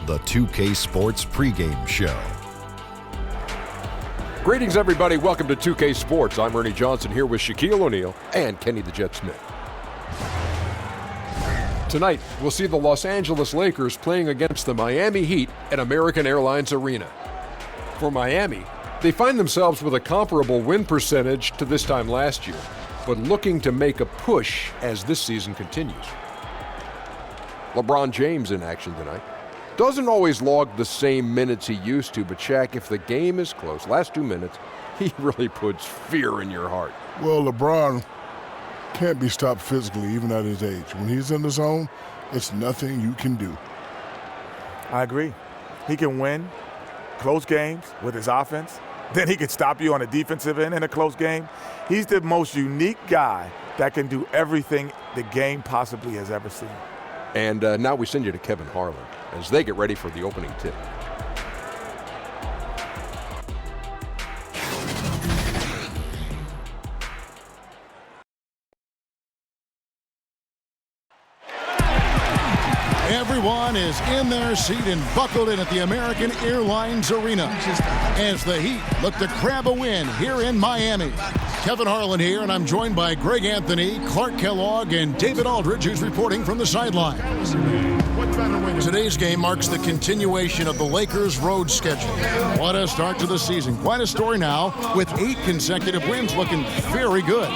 the 2K Sports pregame show. Greetings, everybody. Welcome to 2K Sports. I'm Ernie Johnson here with Shaquille O'Neal and Kenny the Jet Smith. Tonight, we'll see the Los Angeles Lakers playing against the Miami Heat at American Airlines Arena. For Miami, they find themselves with a comparable win percentage to this time last year, but looking to make a push as this season continues. LeBron James in action tonight. Doesn't always log the same minutes he used to, but Shaq, if the game is close, last 2 minutes, he really puts fear in your heart. Well, LeBron can't be stopped physically, even at his age. When he's in the zone, it's nothing you can do. I agree. He can win close games with his offense. Then he can stop you on a defensive end in a close game. He's the most unique guy that can do everything the game possibly has ever seen. And now we send you to Kevin Harlan as they get ready for the opening tip. Everyone is in their seat and buckled in at the American Airlines Arena as the Heat look to grab a win here in Miami. Kevin Harlan here, and I'm joined by Greg Anthony, Clark Kellogg, and David Aldridge, who's reporting from the sideline. Today's game marks the continuation of the Lakers' road schedule. What a start to the season. Quite a story now, with 8 consecutive wins looking very good.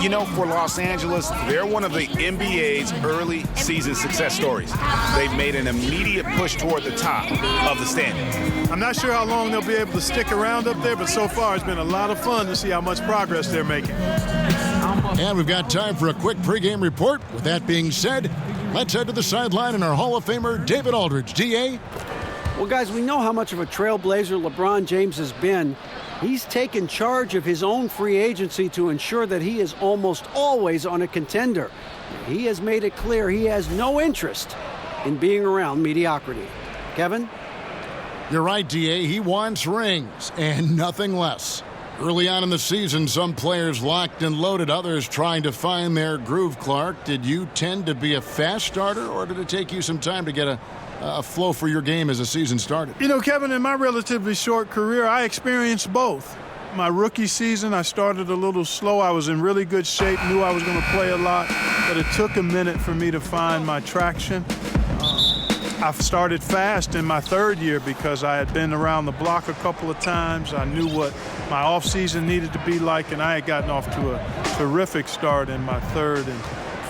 You know, for Los Angeles, they're one of the NBA's early season success stories. They've made an immediate push toward the top of the standings. I'm not sure how long they'll be able to stick around up there, but so far it's been a lot of fun to see how much progress they're making. And we've got time for a quick pregame report. With that being said, let's head to the sideline and our Hall of Famer, David Aldridge. D.A.? Well, guys, we know how much of a trailblazer LeBron James has been. He's taken charge of his own free agency to ensure that he is almost always on a contender. He has made it clear he has no interest in being around mediocrity. Kevin? You're right, D.A. He wants rings and nothing less. Early on in the season, some players locked and loaded, others trying to find their groove. Clark, did you tend to be a fast starter, or did it take you some time to get a flow for your game as the season started? You know, Kevin, in my relatively short career, I experienced both. My rookie season, I started a little slow. I was in really good shape, knew I was going to play a lot, but it took a minute for me to find my traction. I started fast in my third year because I had been around the block a couple of times. I knew what my offseason needed to be like, and I had gotten off to a terrific start in my third and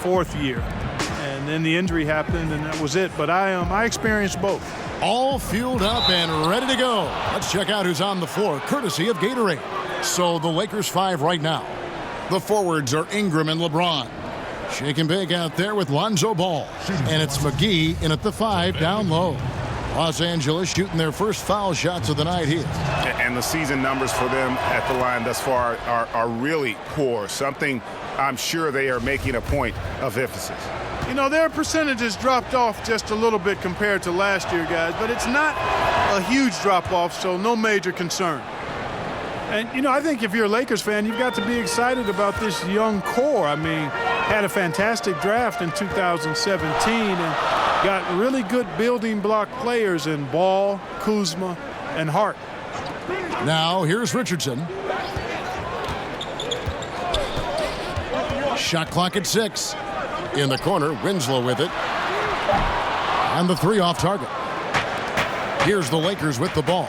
fourth year. And then the injury happened, and that was it. But I experienced both. All fueled up and ready to go. Let's check out who's on the floor, courtesy of Gatorade. So the Lakers 5 right now. The forwards are Ingram and LeBron. Shake and bake out there with Lonzo Ball. And it's McGee in at the 5 down low. Los Angeles shooting their first foul shots of the night here. And the season numbers for them at the line thus far are really poor, something I'm sure they are making a point of emphasis. You know, their percentages dropped off just a little bit compared to last year, guys, but it's not a huge drop-off, so no major concern. And, you know, I think if you're a Lakers fan, you've got to be excited about this young core. I mean, had a fantastic draft in 2017 and got really good building block players in Ball, Kuzma, and Hart. Now, here's Richardson. Shot clock at 6. In the corner, Winslow with it. And the 3 off target. Here's the Lakers with the ball.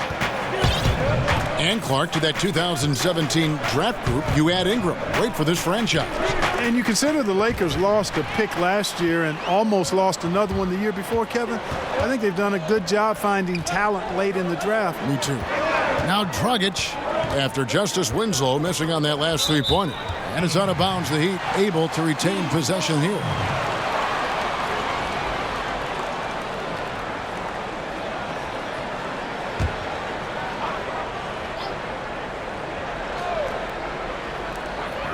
And Clark, to that 2017 draft group, you add Ingram. Great for this franchise. And you consider the Lakers lost a pick last year and almost lost another one the year before, Kevin. I think they've done a good job finding talent late in the draft. Me too. Now Dragic, after Justice Winslow missing on that last 3-pointer. And it's out of bounds. The Heat able to retain possession here.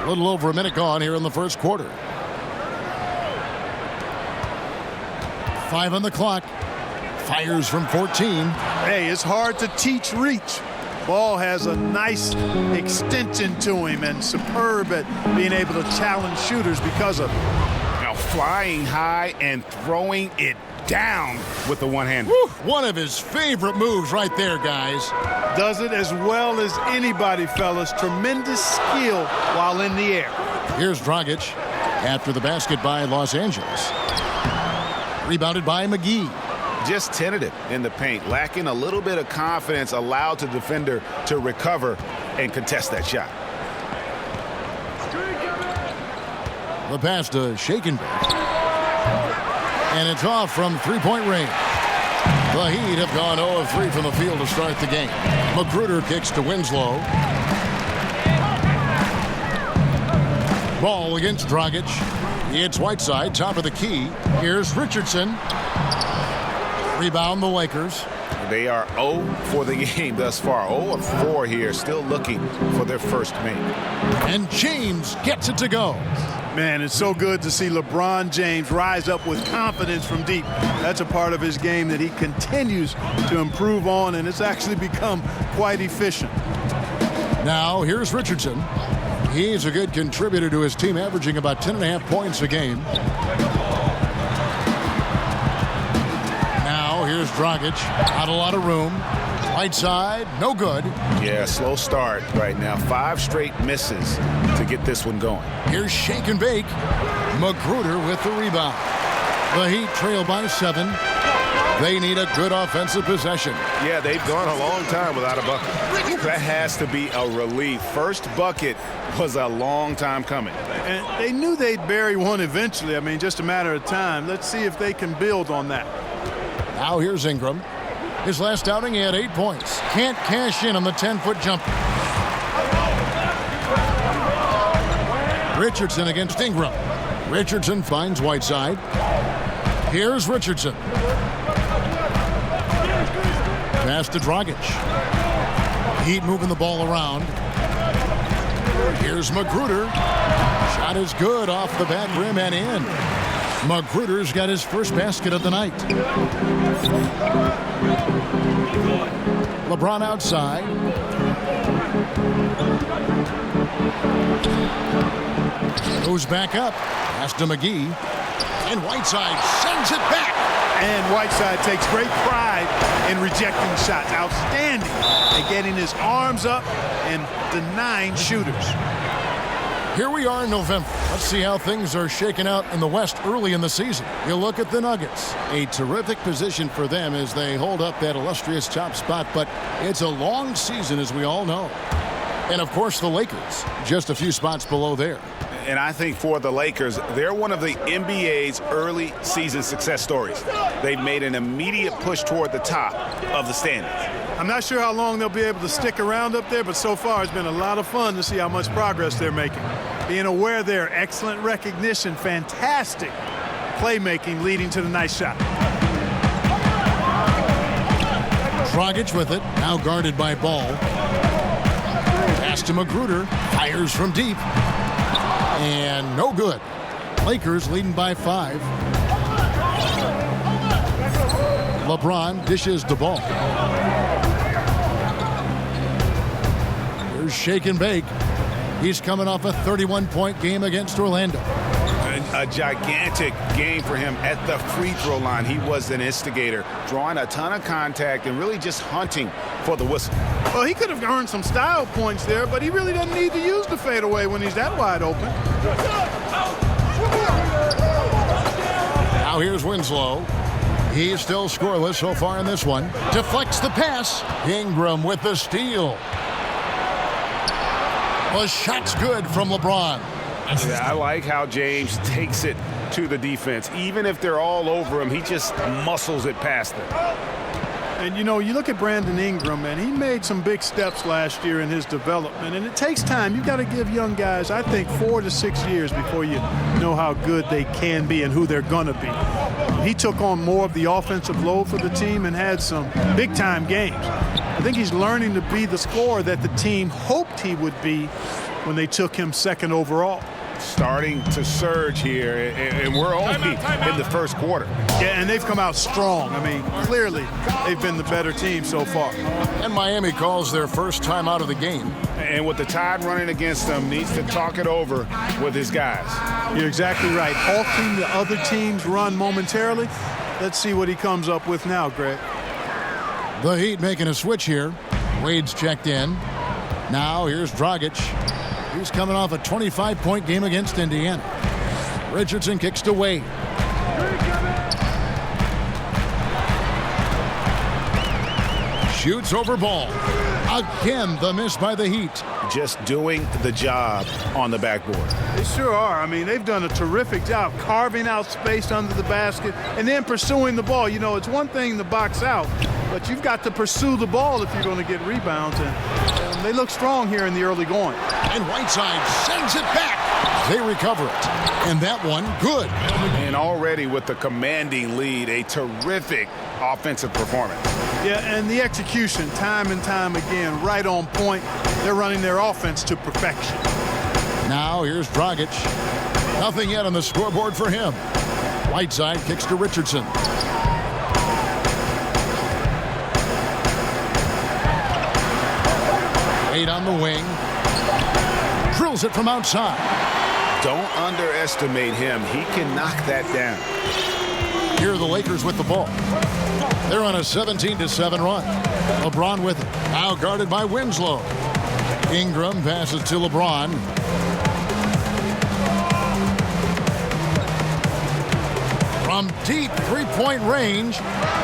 A little over a minute gone here in the first quarter. 5 on the clock. Fires from 14. Hey, it's hard to teach reach. Ball has a nice extension to him and superb at being able to challenge shooters because of it. Now flying high and throwing it down with the one-hander. One of his favorite moves right there, guys. Does it as well as anybody, fellas. Tremendous skill while in the air. Here's Dragic after the basket by Los Angeles. Rebounded by McGee. Just tentative in the paint, lacking a little bit of confidence, allowed the defender to recover and contest that shot. The pass to Shakenberg. And it's off from three-point range. The Heat have gone 0 of 3 from the field to start the game. Magruder kicks to Winslow. Ball against Dragic. It's Whiteside, top of the key. Here's Richardson. Rebound the Lakers. They are 0 for the game thus far. 0 of 4 here, still looking for their first make. And James gets it to go. Man, it's so good to see LeBron James rise up with confidence from deep. That's a part of his game that he continues to improve on, and it's actually become quite efficient. Now, here's Richardson. He's a good contributor to his team, averaging about 10.5 points a game. Now, here's Dragic. Not a lot of room. Right side, no good. Yeah, slow start right now. 5 straight misses to get this one going. Here's Shake and Bake. Magruder with the rebound. The Heat trail by 7. They need a good offensive possession. Yeah, they've gone a long time without a bucket. That has to be a relief. First bucket was a long time coming. And they knew they'd bury one eventually. I mean, just a matter of time. Let's see if they can build on that. Now here's Ingram. His last outing, he had 8 points. Can't cash in on the 10-foot jumper. Richardson against Ingram. Richardson finds Whiteside. Here's Richardson. Pass to Dragic. Heat moving the ball around. Here's Magruder. Shot is good off the back rim and in. Magruder's got his first basket of the night. LeBron outside. Goes back up. Pass to McGee. And Whiteside sends it back. And Whiteside takes great pride in rejecting shots. Outstanding at getting his arms up and denying shooters. Here we are in November. Let's see how things are shaking out in the West early in the season. You look at the Nuggets. A terrific position for them as they hold up that illustrious top spot, but it's a long season, as we all know. And, of course, the Lakers, just a few spots below there. And I think for the Lakers, they're one of the NBA's early season success stories. They've made an immediate push toward the top of the standings. I'm not sure how long they'll be able to stick around up there, but so far it's been a lot of fun to see how much progress they're making. Being aware there, excellent recognition, fantastic playmaking leading to the nice shot. Dragic with it, now guarded by Ball. Pass to Magruder, fires from deep. And no good. Lakers leading by 5. LeBron dishes the ball. Here's Shake and Bake. He's coming off a 31-point game against Orlando. A gigantic game for him at the free throw line. He was an instigator, drawing a ton of contact and really just hunting for the whistle. Well, he could have earned some style points there, but he really doesn't need to use the fadeaway when he's that wide open. Now here's Winslow. He's still scoreless so far in this one. Deflects the pass. Ingram with the steal. The shot's good from LeBron. Yeah, I like how James takes it to the defense. Even if they're all over him, he just muscles it past them. And, you know, you look at Brandon Ingram, and he made some big steps last year in his development. And it takes time. You've got to give young guys, I think, 4 to 6 years before you know how good they can be and who they're going to be. He took on more of the offensive load for the team and had some big-time games. I think he's learning to be the scorer that the team hoped he would be when they took him second overall. Starting to surge here, and we're only in the first quarter. Yeah, and they've come out strong. I mean, clearly they've been the better team so far. And Miami calls their first time out of the game. And with the Tide running against them, needs to talk it over with his guys. You're exactly right. Halting the other team's run momentarily, Let's see what he comes up with now, Greg. The Heat making a switch here. Wade's checked in. Now here's Dragic. He's coming off a 25-point game against Indiana. Richardson kicks to Wade. Shoots over Ball. Again, the miss by the Heat. Just doing the job on the backboard. They sure are. I mean, they've done a terrific job carving out space under the basket and then pursuing the ball. You know, it's one thing to box out, but you've got to pursue the ball if you're going to get rebounds. And they look strong here in the early going. And Whiteside sends it back. They recover it. And that one, good. And already with the commanding lead, a terrific offensive performance. Yeah, and the execution, time and time again, right on point. They're running their offense to perfection. Now here's Dragic. Nothing yet on the scoreboard for him. Whiteside kicks to Richardson. Wade on the wing. Drills it from outside. Don't underestimate him. He can knock that down. Here are the Lakers with the ball. They're on a 17-7 run. LeBron with it. Now guarded by Winslow. Ingram passes to LeBron. From deep three-point range.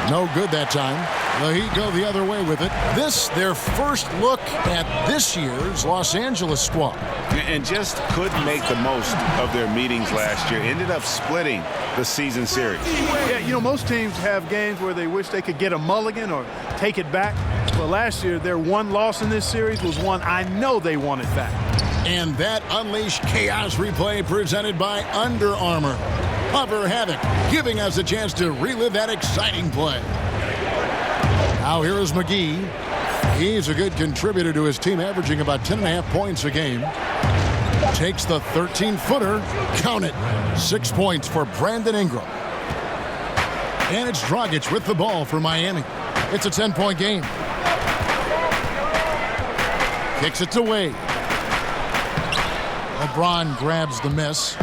No good that time. The Heat go the other way with it. This, their first look at this year's Los Angeles squad. And just couldn't make the most of their meetings last year. Ended up splitting the season series. Yeah, you know, most teams have games where they wish they could get a mulligan or take it back. Well, last year, their one loss in this series was one I know they wanted back. And that Unleash Chaos replay presented by Under Armour. Hover Havoc, giving us a chance to relive that exciting play. Now here is McGee. He's a good contributor to his team, averaging about 10.5 points a game. Takes the 13-footer. Count it. 6 points for Brandon Ingram. And it's Dragic with the ball for Miami. It's a 10-point game. Kicks it to Wade. LeBron grabs the miss.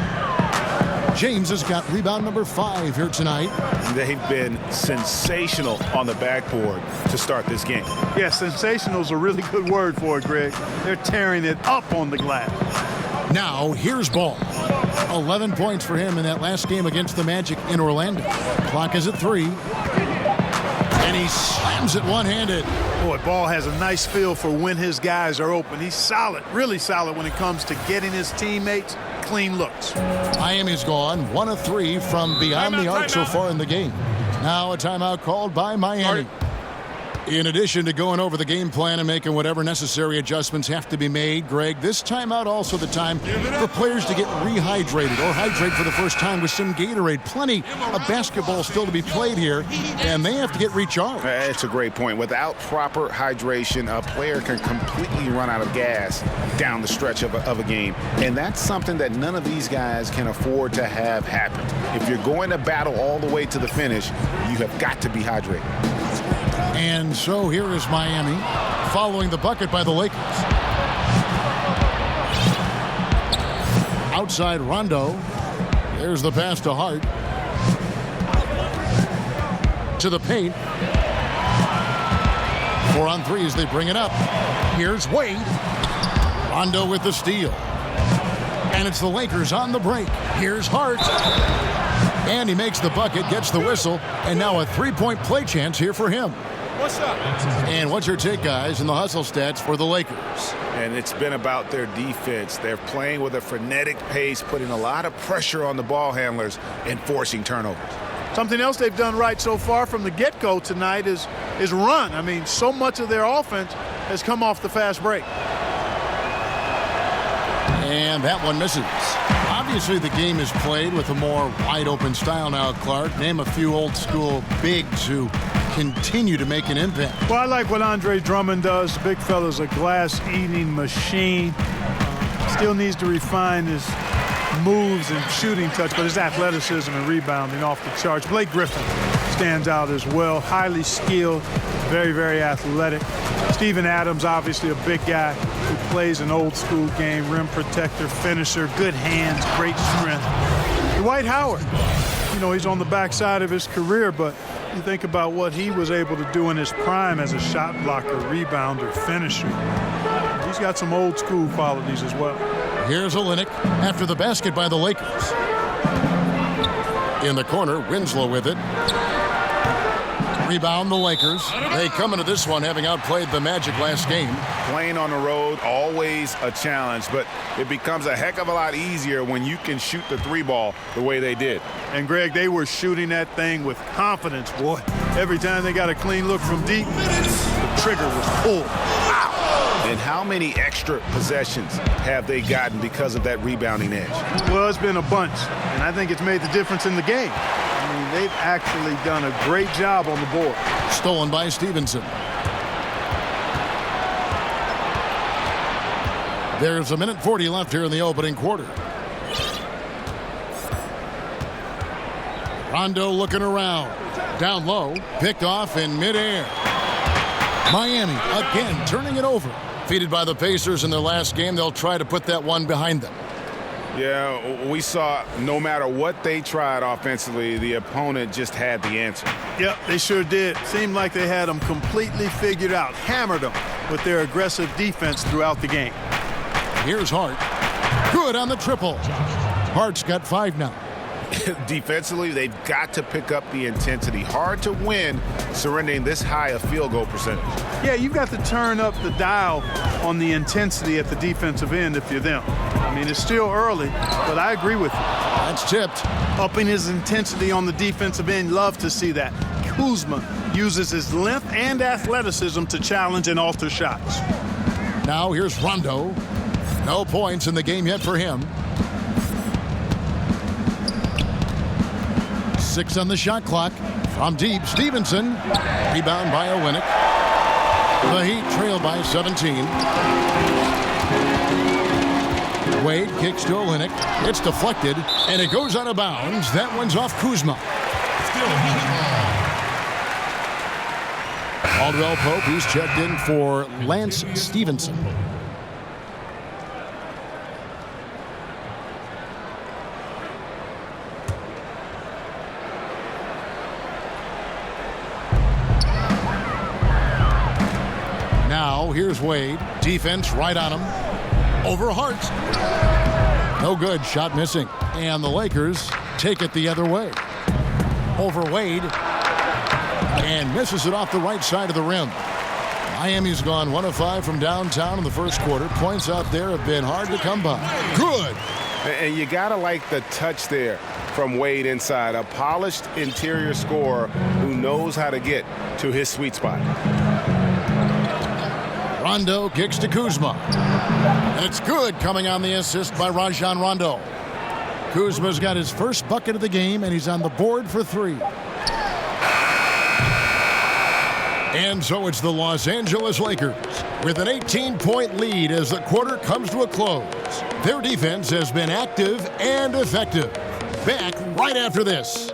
James has got rebound number 5 here tonight. They've been sensational on the backboard to start this game. Yeah, sensational is a really good word for it, Greg. They're tearing it up on the glass. Now, here's Ball. 11 points for him in that last game against the Magic in Orlando. Clock is at 3. And he slams it one-handed. Boy, Ball has a nice feel for when his guys are open. He's solid, really solid when it comes to getting his teammates clean looks. Miami's gone 1 of 3 from beyond the arc so far in the game. Now a timeout called by Miami. In addition to going over the game plan and making whatever necessary adjustments have to be made, Greg, this timeout also the time for players to get rehydrated or hydrate for the first time with some Gatorade. Plenty of basketball still to be played here, and they have to get recharged. It's a great point. Without proper hydration, a player can completely run out of gas down the stretch of a game, and that's something that none of these guys can afford to have happen. If you're going to battle all the way to the finish, you have got to be hydrated. And so here is Miami following the bucket by the Lakers. Outside Rondo. There's the pass to Hart. To the paint. 4 on 3 as they bring it up. Here's Wade. Rondo with the steal. And it's the Lakers on the break. Here's Hart. And he makes the bucket, gets the whistle, and now a 3-point play chance here for him. What's up? And what's your take, guys, in the hustle stats for the Lakers? And it's been about their defense. They're playing with a frenetic pace, putting a lot of pressure on the ball handlers and forcing turnovers. Something else they've done right so far from the get-go tonight is run. I mean, so much of their offense has come off the fast break. And that one misses. Obviously, the game is played with a more wide-open style now, Clark. Name a few old-school bigs who continue to make an impact. Well, I like what Andre Drummond does. The big fella's a glass-eating machine. Still needs to refine his moves and shooting touch, but his athleticism and rebounding off the charts. Blake Griffin stands out as well. Highly skilled, very, very athletic. Steven Adams, obviously a big guy who plays an old-school game. Rim protector, finisher, good hands, great strength. Dwight Howard, you know, he's on the backside of his career, but you think about what he was able to do in his prime as a shot blocker, rebounder, finisher. He's got some old school qualities as well. Here's Olynyk after the basket by the Lakers. In the corner, Winslow with it. Rebound the Lakers. They come into this one having outplayed the Magic last game. Playing on the road, always a challenge, but it becomes a heck of a lot easier when you can shoot the three ball the way they did. And, Greg, they were shooting that thing with confidence, boy. Every time they got a clean look from deep, the trigger was pulled. Wow. And how many extra possessions have they gotten because of that rebounding edge? Well, it's been a bunch, and I think it's made the difference in the game. I mean, they've actually done a great job on the board. Stolen by Stevenson. There's 1:40 left here in the opening quarter. Rondo looking around. Down low. Picked off in midair. Miami again turning it over. Defeated by the Pacers in their last game, they'll try to put that one behind them. Yeah, we saw no matter what they tried offensively, the opponent just had the answer. Yep, they sure did. Seemed like they had them completely figured out, hammered them with their aggressive defense throughout the game. Here's Hart. Good on the triple. Hart's got 5 now. Defensively, they've got to pick up the intensity. Hard to win surrendering this high a field goal percentage. Yeah, you've got to turn up the dial on the intensity at the defensive end if you're them. I mean, it's still early, but I agree with you. That's tipped. Upping his intensity on the defensive end, love to see that. Kuzma uses his length and athleticism to challenge and alter shots. Now here's Rondo. No points in the game yet for him. 6 on the shot clock. From deep, Stevenson. Rebound by Olynyk. The Heat trail by 17. Wade kicks to Olynyk. It's deflected, and it goes out of bounds. That one's off Kuzma. Caldwell Pope, he's checked in for Lance Stevenson. Now, here's Wade. Defense right on him. Over Hart. No good. Shot missing. And the Lakers take it the other way. Over Wade. And misses it off the right side of the rim. Miami's gone 1 of 5 from downtown in the first quarter. Points out there have been hard to come by. Good. And you got to like the touch there from Wade inside. A polished interior scorer who knows how to get to his sweet spot. Rondo kicks to Kuzma. And it's good, coming on the assist by Rajon Rondo. Kuzma's got his first bucket of the game, and he's on the board for 3. And so it's the Los Angeles Lakers with an 18-point lead as the quarter comes to a close. Their defense has been active and effective. Back right after this.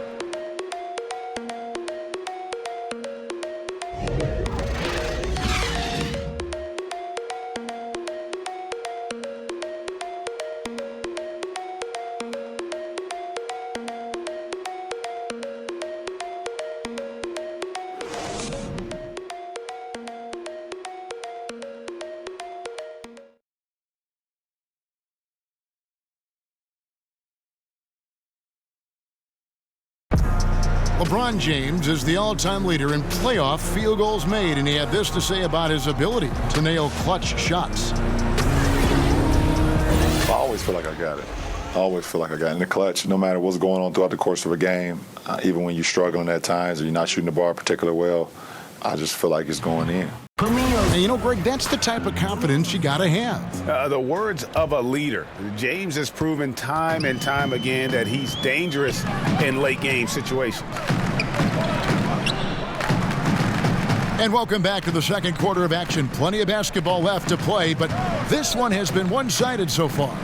LeBron James is the all-time leader in playoff field goals made, and he had this to say about his ability to nail clutch shots. I always feel like I got it. I always feel like I got it in the clutch, no matter what's going on throughout the course of a game. Even when you're struggling at times or you're not shooting the ball particularly well, I just feel like it's going in. And you know, Greg, that's the type of confidence you got to have. The words of a leader. James has proven time and time again that he's dangerous in late game situations. And welcome back to the second quarter of action. Plenty of basketball left to play, but this one has been one-sided so far.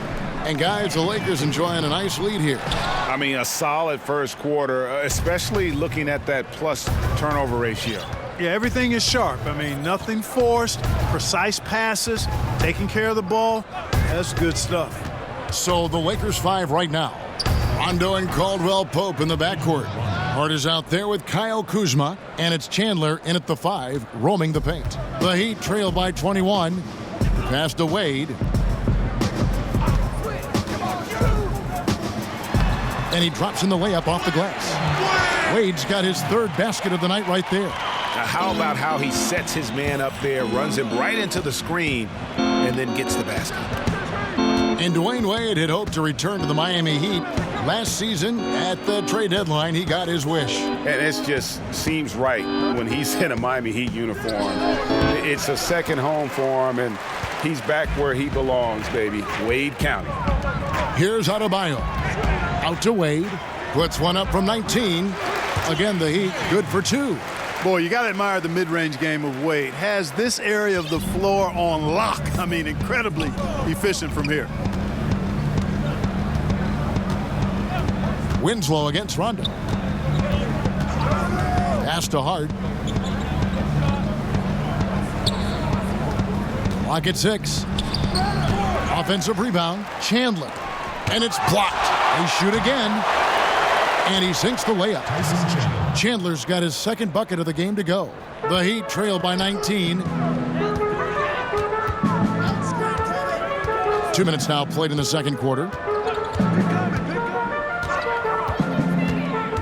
And guys, the Lakers enjoying a nice lead here. I mean, a solid first quarter, especially looking at that plus turnover ratio. Yeah, everything is sharp. I mean, nothing forced, precise passes, taking care of the ball. That's good stuff. So the Lakers 5 right now. Rondo and Caldwell Pope in the backcourt. Hart is out there with Kyle Kuzma, and it's Chandler in at the 5, roaming the paint. The Heat trail by 21. Pass to Wade. And he drops in the layup off the glass. Wade's got his 3rd basket of the night right there. Now how about how he sets his man up there, runs him right into the screen, and then gets the basket. And Dwayne Wade had hoped to return to the Miami Heat. Last season, at the trade deadline, he got his wish. And it just seems right when he's in a Miami Heat uniform. It's a second home for him, and he's back where he belongs, baby. Wade County. Here's Adebayo. Out to Wade. Puts one up from 19. Again, the Heat good for 2. Boy, you got to admire the mid-range game of Wade. Has this area of the floor on lock. I mean, incredibly efficient from here. Winslow against Rondo. Pass to Hart. Clock at 6. Offensive rebound. Chandler. And it's blocked. They shoot again. And he sinks the layup. Chandler's got his 2nd bucket of the game to go. The Heat trail by 19. 2 minutes now played in the 2nd quarter.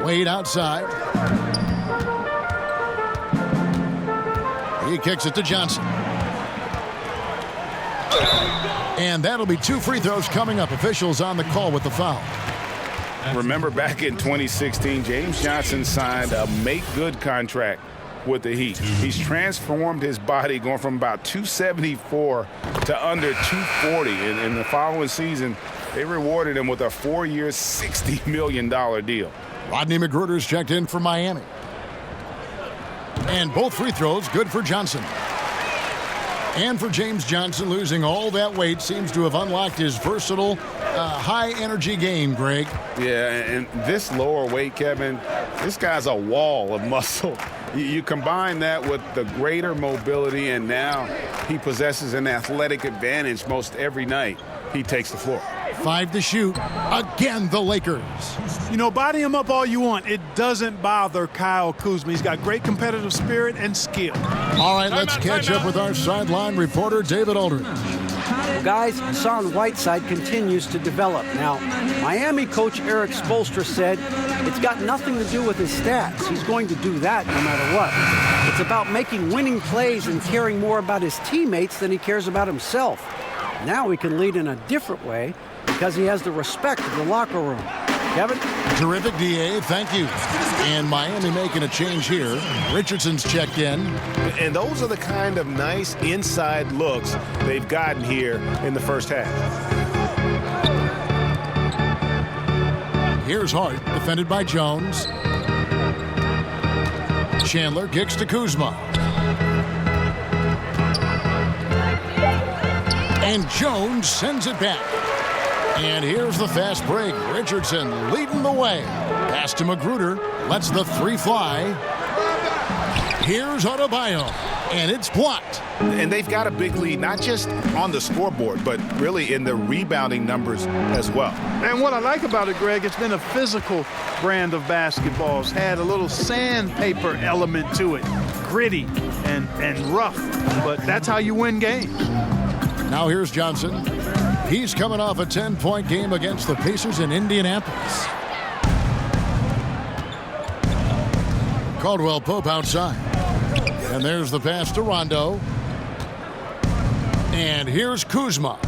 Wade outside. He kicks it to Johnson. And that'll be 2 free throws coming up. Officials on the call with the foul. Remember back in 2016, James Johnson signed a make-good contract with the Heat. He's transformed his body, going from about 274 to under 240. And in the following season, they rewarded him with a 4-year, $60 million deal. Rodney McGruder's checked in for Miami. And both free throws good for Johnson. And for James Johnson, losing all that weight seems to have unlocked his versatile, high-energy game, Greg. Yeah, and this lower weight, Kevin, this guy's a wall of muscle. You combine that with the greater mobility, and now he possesses an athletic advantage most every night he takes the floor. 5 to shoot. Again, the Lakers. You know, body him up all you want. It doesn't bother Kyle Kuzma. He's got great competitive spirit and skill. All right, let's catch up with our sideline reporter, David Aldridge. Well, guys, Hassan Whiteside continues to develop. Now, Miami coach Eric Spoelstra said it's got nothing to do with his stats. He's going to do that no matter what. It's about making winning plays and caring more about his teammates than he cares about himself. Now he can lead in a different way because he has the respect of the locker room. Kevin? Terrific, D.A. Thank you. And Miami making a change here. Richardson's checked in. And those are the kind of nice inside looks they've gotten here in the first half. Here's Hart, defended by Jones. Chandler kicks to Kuzma. And Jones sends it back. And here's the fast break. Richardson leading the way. Pass to Magruder. Lets the 3 fly. Here's Adebayo. And it's blocked. And they've got a big lead, not just on the scoreboard, but really in the rebounding numbers as well. And what I like about it, Greg, it's been a physical brand of basketball. It's had a little sandpaper element to it. Gritty and rough. But that's how you win games. Now here's Johnson. He's coming off a 10-point game against the Pacers in Indianapolis. Caldwell Pope outside. And there's the pass to Rondo. And here's Kuzma.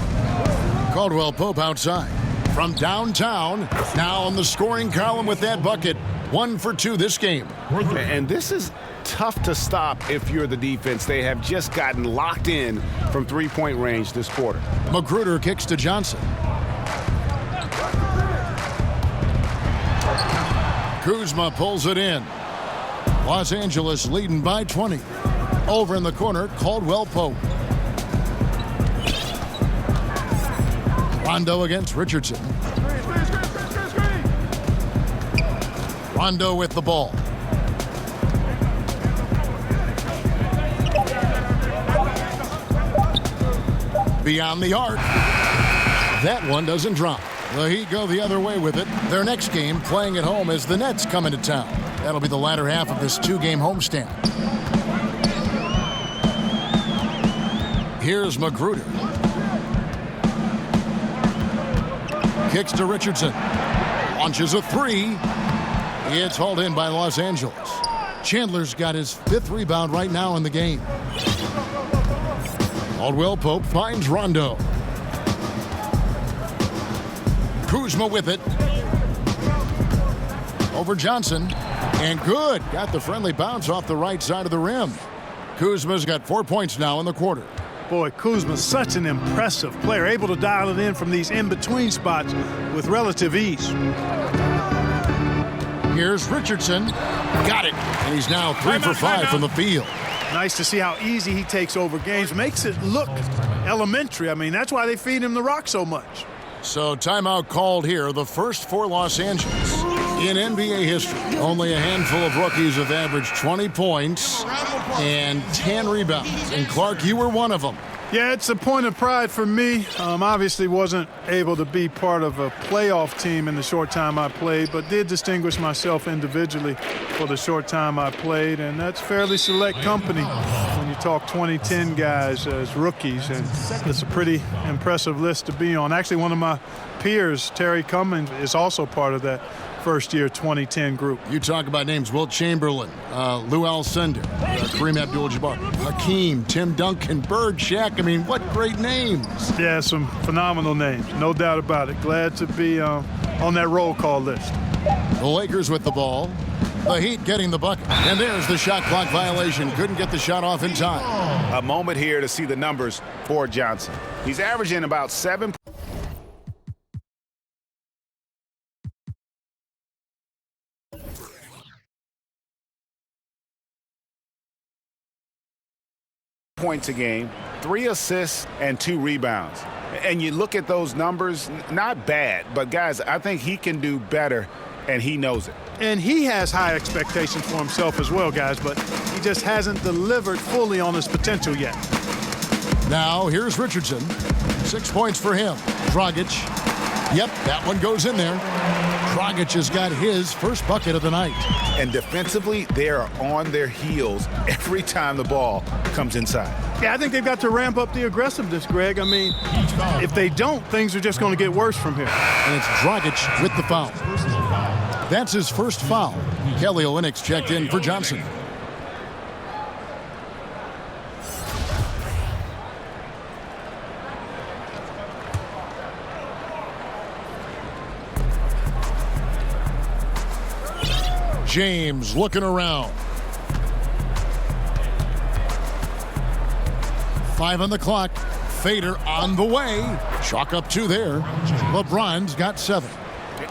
Caldwell Pope outside. From downtown, now on the scoring column with that bucket. 1 for 2 this game. And this is tough to stop if you're the defense. They have just gotten locked in from 3-point range this quarter. Magruder kicks to Johnson. Kuzma pulls it in. Los Angeles leading by 20. Over in the corner, Caldwell Pope. Rondo against Richardson. Rondo with the ball. Beyond the arc. That one doesn't drop. The Heat go the other way with it. Their next game, playing at home, as the Nets come into town. That'll be the latter half of this 2-game homestand. Here's Magruder. Kicks to Richardson. Launches a 3. It's hauled in by Los Angeles. Chandler's got his 5th rebound right now in the game. Caldwell Pope finds Rondo. Kuzma with it. Over Johnson. And good. Got the friendly bounce off the right side of the rim. Kuzma's got 4 points now in the quarter. Boy, Kuzma's such an impressive player, able to dial it in from these in-between spots with relative ease. Here's Richardson. Got it. And he's now 3 for 5 from the field. Nice to see how easy he takes over games. Makes it look elementary. I mean, that's why they feed him the rock so much. So timeout called here, the first for Los Angeles. In NBA history, only a handful of rookies have averaged 20 points and 10 rebounds. And Clark, you were one of them. Yeah, it's a point of pride for me. Obviously wasn't able to be part of a playoff team in the short time I played, but did distinguish myself individually for the short time I played, and that's fairly select company when you talk 2010 guys as rookies, and it's a pretty impressive list to be on. Actually, one of my peers, Terry Cummings, is also part of that first-year 2010 group. You talk about names: Wilt Chamberlain, Lou Alcindor, Kareem Abdul-Jabbar, Hakeem, Tim Duncan, Bird, Shaq. I mean, what great names. Yeah, some phenomenal names, no doubt about it. Glad to be on that roll call list. The Lakers with the ball. The Heat getting the bucket. And there's the shot clock violation. Couldn't get the shot off in time. A moment here to see the numbers for Johnson. He's averaging about 7 points a game, 3 assists, and 2 rebounds. And you look at those numbers, not bad, but guys, I think he can do better, and he knows it. And he has high expectations for himself as well, guys, but he just hasn't delivered fully on his potential yet. Now, here's Richardson. 6 points for him. Dragic. Yep, that one goes in there. Dragic has got his first bucket of the night. And defensively, they are on their heels every time the ball comes inside. Yeah, I think they've got to ramp up the aggressiveness, Greg. I mean, if they don't, things are just going to get worse from here. And it's Dragic with the foul. That's his first foul. Kelly Olynyk checked in for Johnson. James looking around. 5 on the clock. Fader on the way. Chalk up 2 there. LeBron's got 7.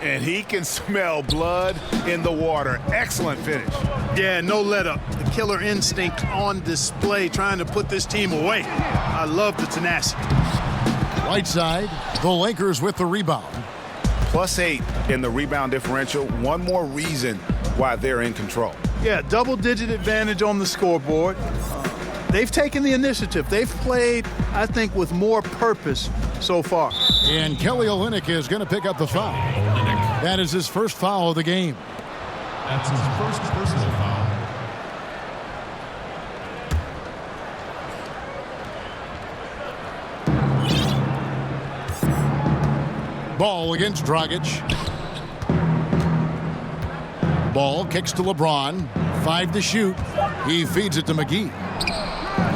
And he can smell blood in the water. Excellent finish. Yeah, no let up. The killer instinct on display, trying to put this team away. I love the tenacity. Right side, the Lakers with the rebound. +8 in the rebound differential. One more reason why they're in control. Yeah, double-digit advantage on the scoreboard. They've taken the initiative. They've played, I think, with more purpose so far. And Kelly Olynyk is going to pick up the foul. That is his first foul of the game. That's his first personal foul. Ball against Dragic. Ball kicks to LeBron. 5 to shoot. He feeds it to McGee.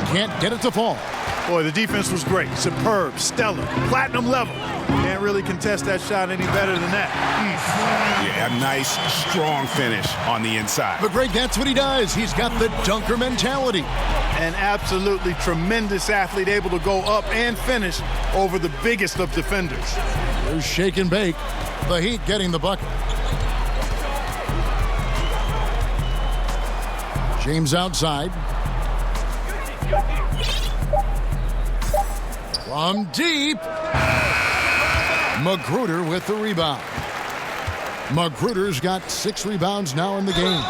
Can't get it to fall. Boy, the defense was great. Superb, stellar, platinum level. Can't really contest that shot any better than that. Yeah, a nice, strong finish on the inside. But Greg, that's what he does. He's got the dunker mentality. An absolutely tremendous athlete, able to go up and finish over the biggest of defenders. There's shake and bake. The Heat getting the bucket. James outside. From deep. Magruder with the rebound. Magruder's got 6 rebounds now in the game.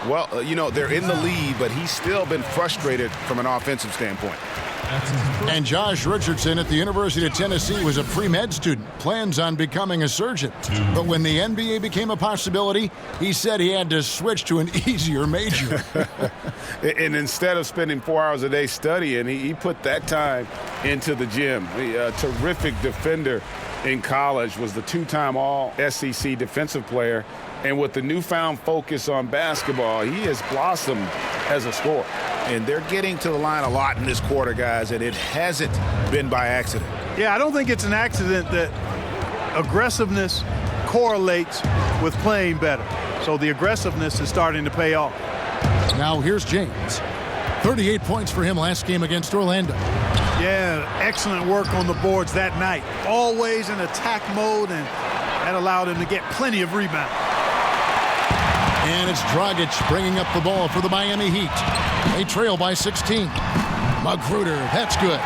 Well, you know, they're in the lead, but he's still been frustrated from an offensive standpoint. That's his first. And Josh Richardson at the University of Tennessee was a pre-med student, plans on becoming a surgeon. But when the NBA became a possibility, he said he had to switch to an easier major. And instead of spending 4 hours a day studying, he put that time into the gym. A terrific defender in college, was the two-time All-SEC defensive player. And with the newfound focus on basketball, he has blossomed as a scorer. And they're getting to the line a lot in this quarter, guys, and it hasn't been by accident. Yeah, I don't think it's an accident that aggressiveness correlates with playing better. So the aggressiveness is starting to pay off. Now here's James. 38 points for him last game against Orlando. Yeah, excellent work on the boards that night. Always in attack mode, and that allowed him to get plenty of rebounds. And it's Dragic bringing up the ball for the Miami Heat. They trail by 16. Magruder, that's good.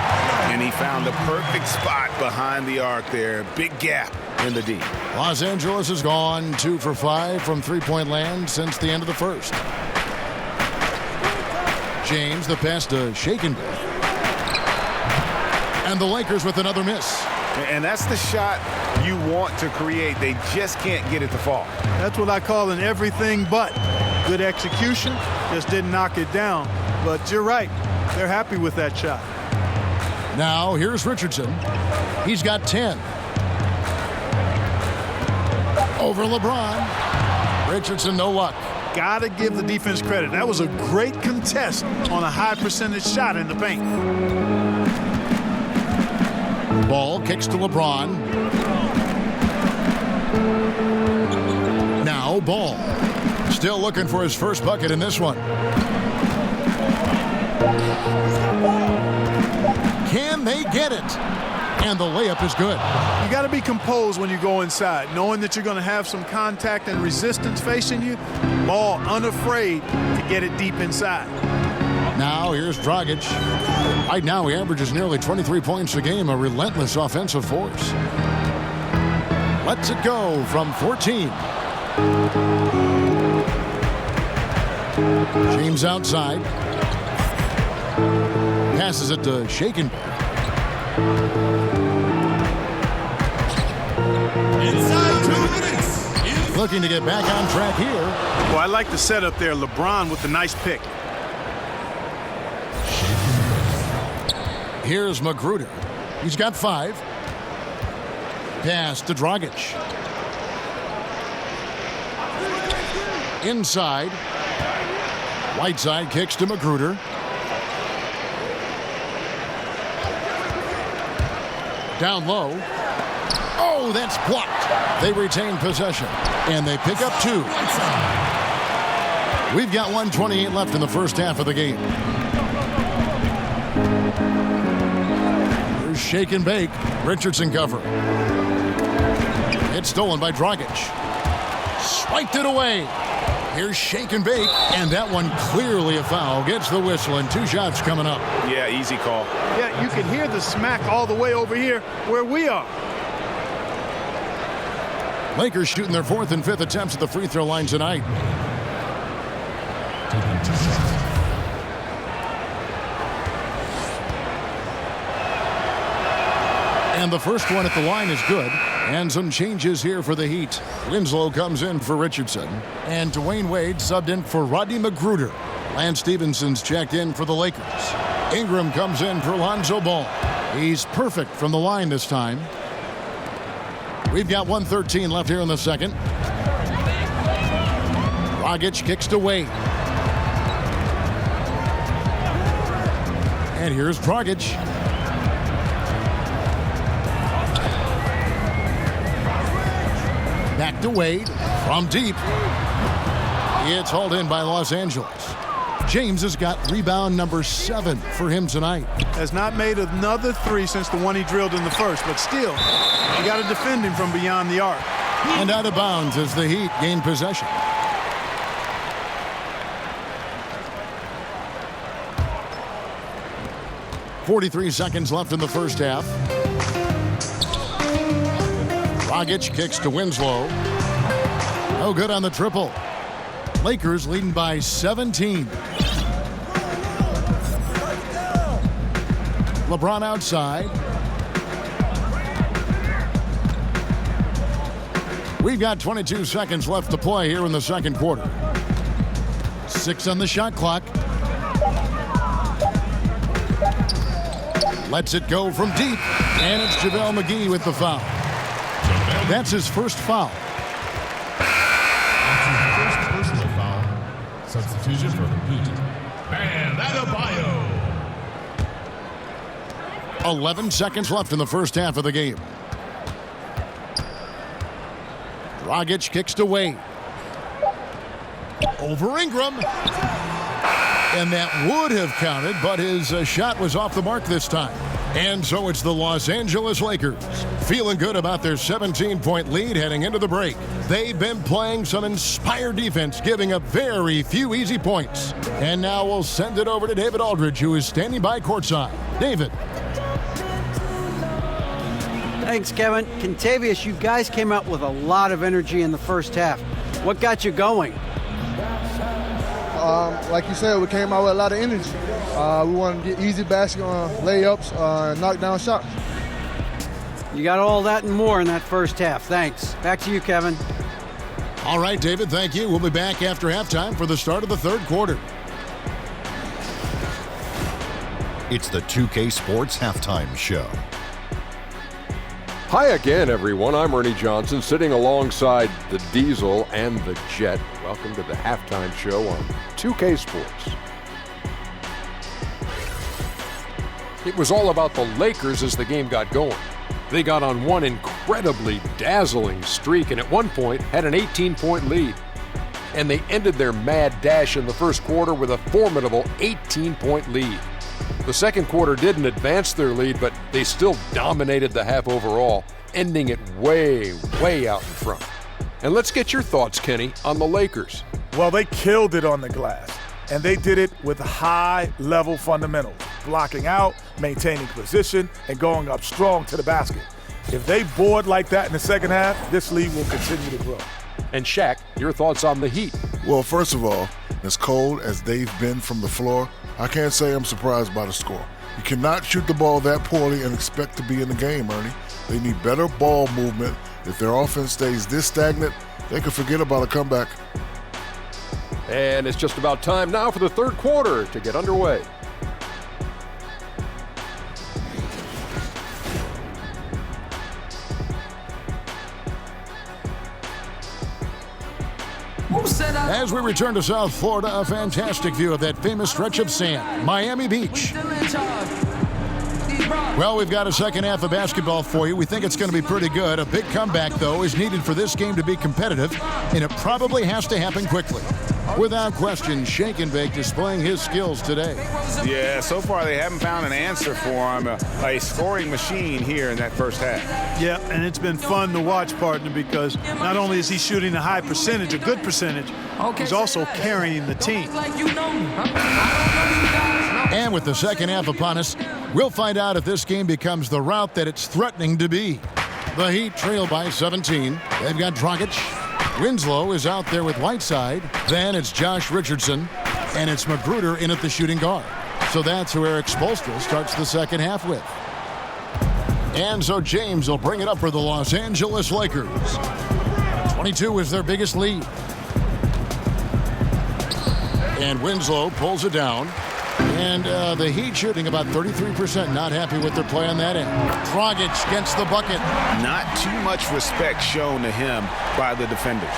And he found the perfect spot behind the arc there. Big gap in the D. Los Angeles has gone 2 for 5 from three-point land since the end of the first. James, the pass to Shakin. And the Lakers with another miss. And that's the shot you want to create. They just can't get it to fall. That's what I call an everything but. Good execution, just didn't knock it down. But you're right, they're happy with that shot. Now here's Richardson. He's got 10. Over LeBron. Richardson, no luck. Gotta give the defense credit. That was a great contest on a high percentage shot in the paint. Ball kicks to LeBron. Now Ball. Still looking for his first bucket in this one. Can they get it? And the layup is good. You got to be composed when you go inside, knowing that you're going to have some contact and resistance facing you. Ball unafraid to get it deep inside. Now here's Dragic. Right now he averages nearly 23 points a game, a relentless offensive force. Lets it go from 14. James outside. Passes it to Shakin. Inside 2 minutes. Looking to get back on track here. Well, I like the setup there. LeBron with the nice pick. Here's Magruder. He's got 5. Pass to Dragic. Inside. Whiteside kicks to Magruder. Down low. Oh, that's blocked. They retain possession. And they pick up 2. We've got 1:28 left in the first half of the game. Here's shake and bake. Richardson cover. It's stolen by Dragic. Swiped it away. Here's shake and bake. And that one clearly a foul. Gets the whistle and 2 shots coming up. Yeah, easy call. Yeah, you can hear the smack all the way over here where we are. Lakers shooting their 4th and 5th attempts at the free throw line tonight. Taking 2 shots. And the first one at the line is good. And some changes here for the Heat. Winslow comes in for Richardson. And Dwayne Wade subbed in for Rodney Magruder. Lance Stephenson's checked in for the Lakers. Ingram comes in for Lonzo Ball. He's perfect from the line this time. We've got 1:13 left here in the second. Dragic kicks to Wade. And here's Dragic. Back to Wade from deep. It's hauled in by Los Angeles. James has got rebound number 7 for him tonight. Has not made another 3 since the one he drilled in the first, but still, you got to defend him from beyond the arc. And out of bounds as the Heat gain possession. .43 seconds left in the first half. Dragic kicks to Winslow. No good on the triple. Lakers leading by 17. LeBron outside. We've got 22 seconds left to play here in the second quarter. 6 on the shot clock. Lets it go from deep. And it's JaVale McGee with the foul. That's his first foul. That's his first personal foul. Substitution for the Heat. Bam Adebayo. 11 seconds left in the first half of the game. Dragic kicks to Wade. Over Ingram. And that would have counted, but his shot was off the mark this time. And so it's the Los Angeles Lakers, feeling good about their 17-point lead heading into the break. They've been playing some inspired defense, giving up very few easy points. And now we'll send it over to David Aldridge, who is standing by courtside. David. Thanks, Kevin. Contavious, you guys came out with a lot of energy in the first half. What got you going? Like you said, we came out with a lot of energy. We wanted to get easy basket on layups, knock down shots. You got all that and more in that first half. Thanks. Back to you, Kevin. All right, David, thank you. We'll be back after halftime for the start of the third quarter. It's the 2K Sports Halftime Show. Hi again, everyone. I'm Ernie Johnson, sitting alongside the Diesel and the Jet. Welcome to the halftime show on 2K Sports. It was all about the Lakers as the game got going. They got on one incredibly dazzling streak and at one point had an 18-point lead. And they ended their mad dash in the first quarter with a formidable 18-point lead. The second quarter didn't advance their lead, but they still dominated the half overall, ending it way, way out in front. And let's get your thoughts, Kenny, on the Lakers. Well, they killed it on the glass, and they did it with high-level fundamentals, blocking out, maintaining position, and going up strong to the basket. If they board like that in the second half, this lead will continue to grow. And Shaq, your thoughts on the Heat? Well, first of all, as cold as they've been from the floor, I can't say I'm surprised by the score. You cannot shoot the ball that poorly and expect to be in the game, Ernie. They need better ball movement. If their offense stays this stagnant, they could forget about a comeback. And it's just about time now for the third quarter to get underway. As we return to South Florida, a fantastic view of that famous stretch of sand, Miami Beach. Well, we've got a second half of basketball for you. We think it's going to be pretty good. A big comeback, though, is needed for this game to be competitive, and it probably has to happen quickly. Without question, Shake and Bake displaying his skills today. Yeah, so far they haven't found an answer for him, a scoring machine here in that first half. Yeah, and it's been fun to watch, partner, because not only is he shooting a high percentage, a good percentage, he's also carrying the team. And with the second half upon us, we'll find out if this game becomes the route that it's threatening to be. The Heat trail by 17. They've got Dragic. Winslow is out there with Whiteside. Then it's Josh Richardson. And it's Magruder in at the shooting guard. So that's who Eric Spoelstra starts the second half with. And so James will bring it up for the Los Angeles Lakers. 22 is their biggest lead. And Winslow pulls it down. And the Heat shooting about 33%. Not happy with their play on that end. Dragic gets the bucket. Not too much respect shown to him by the defenders.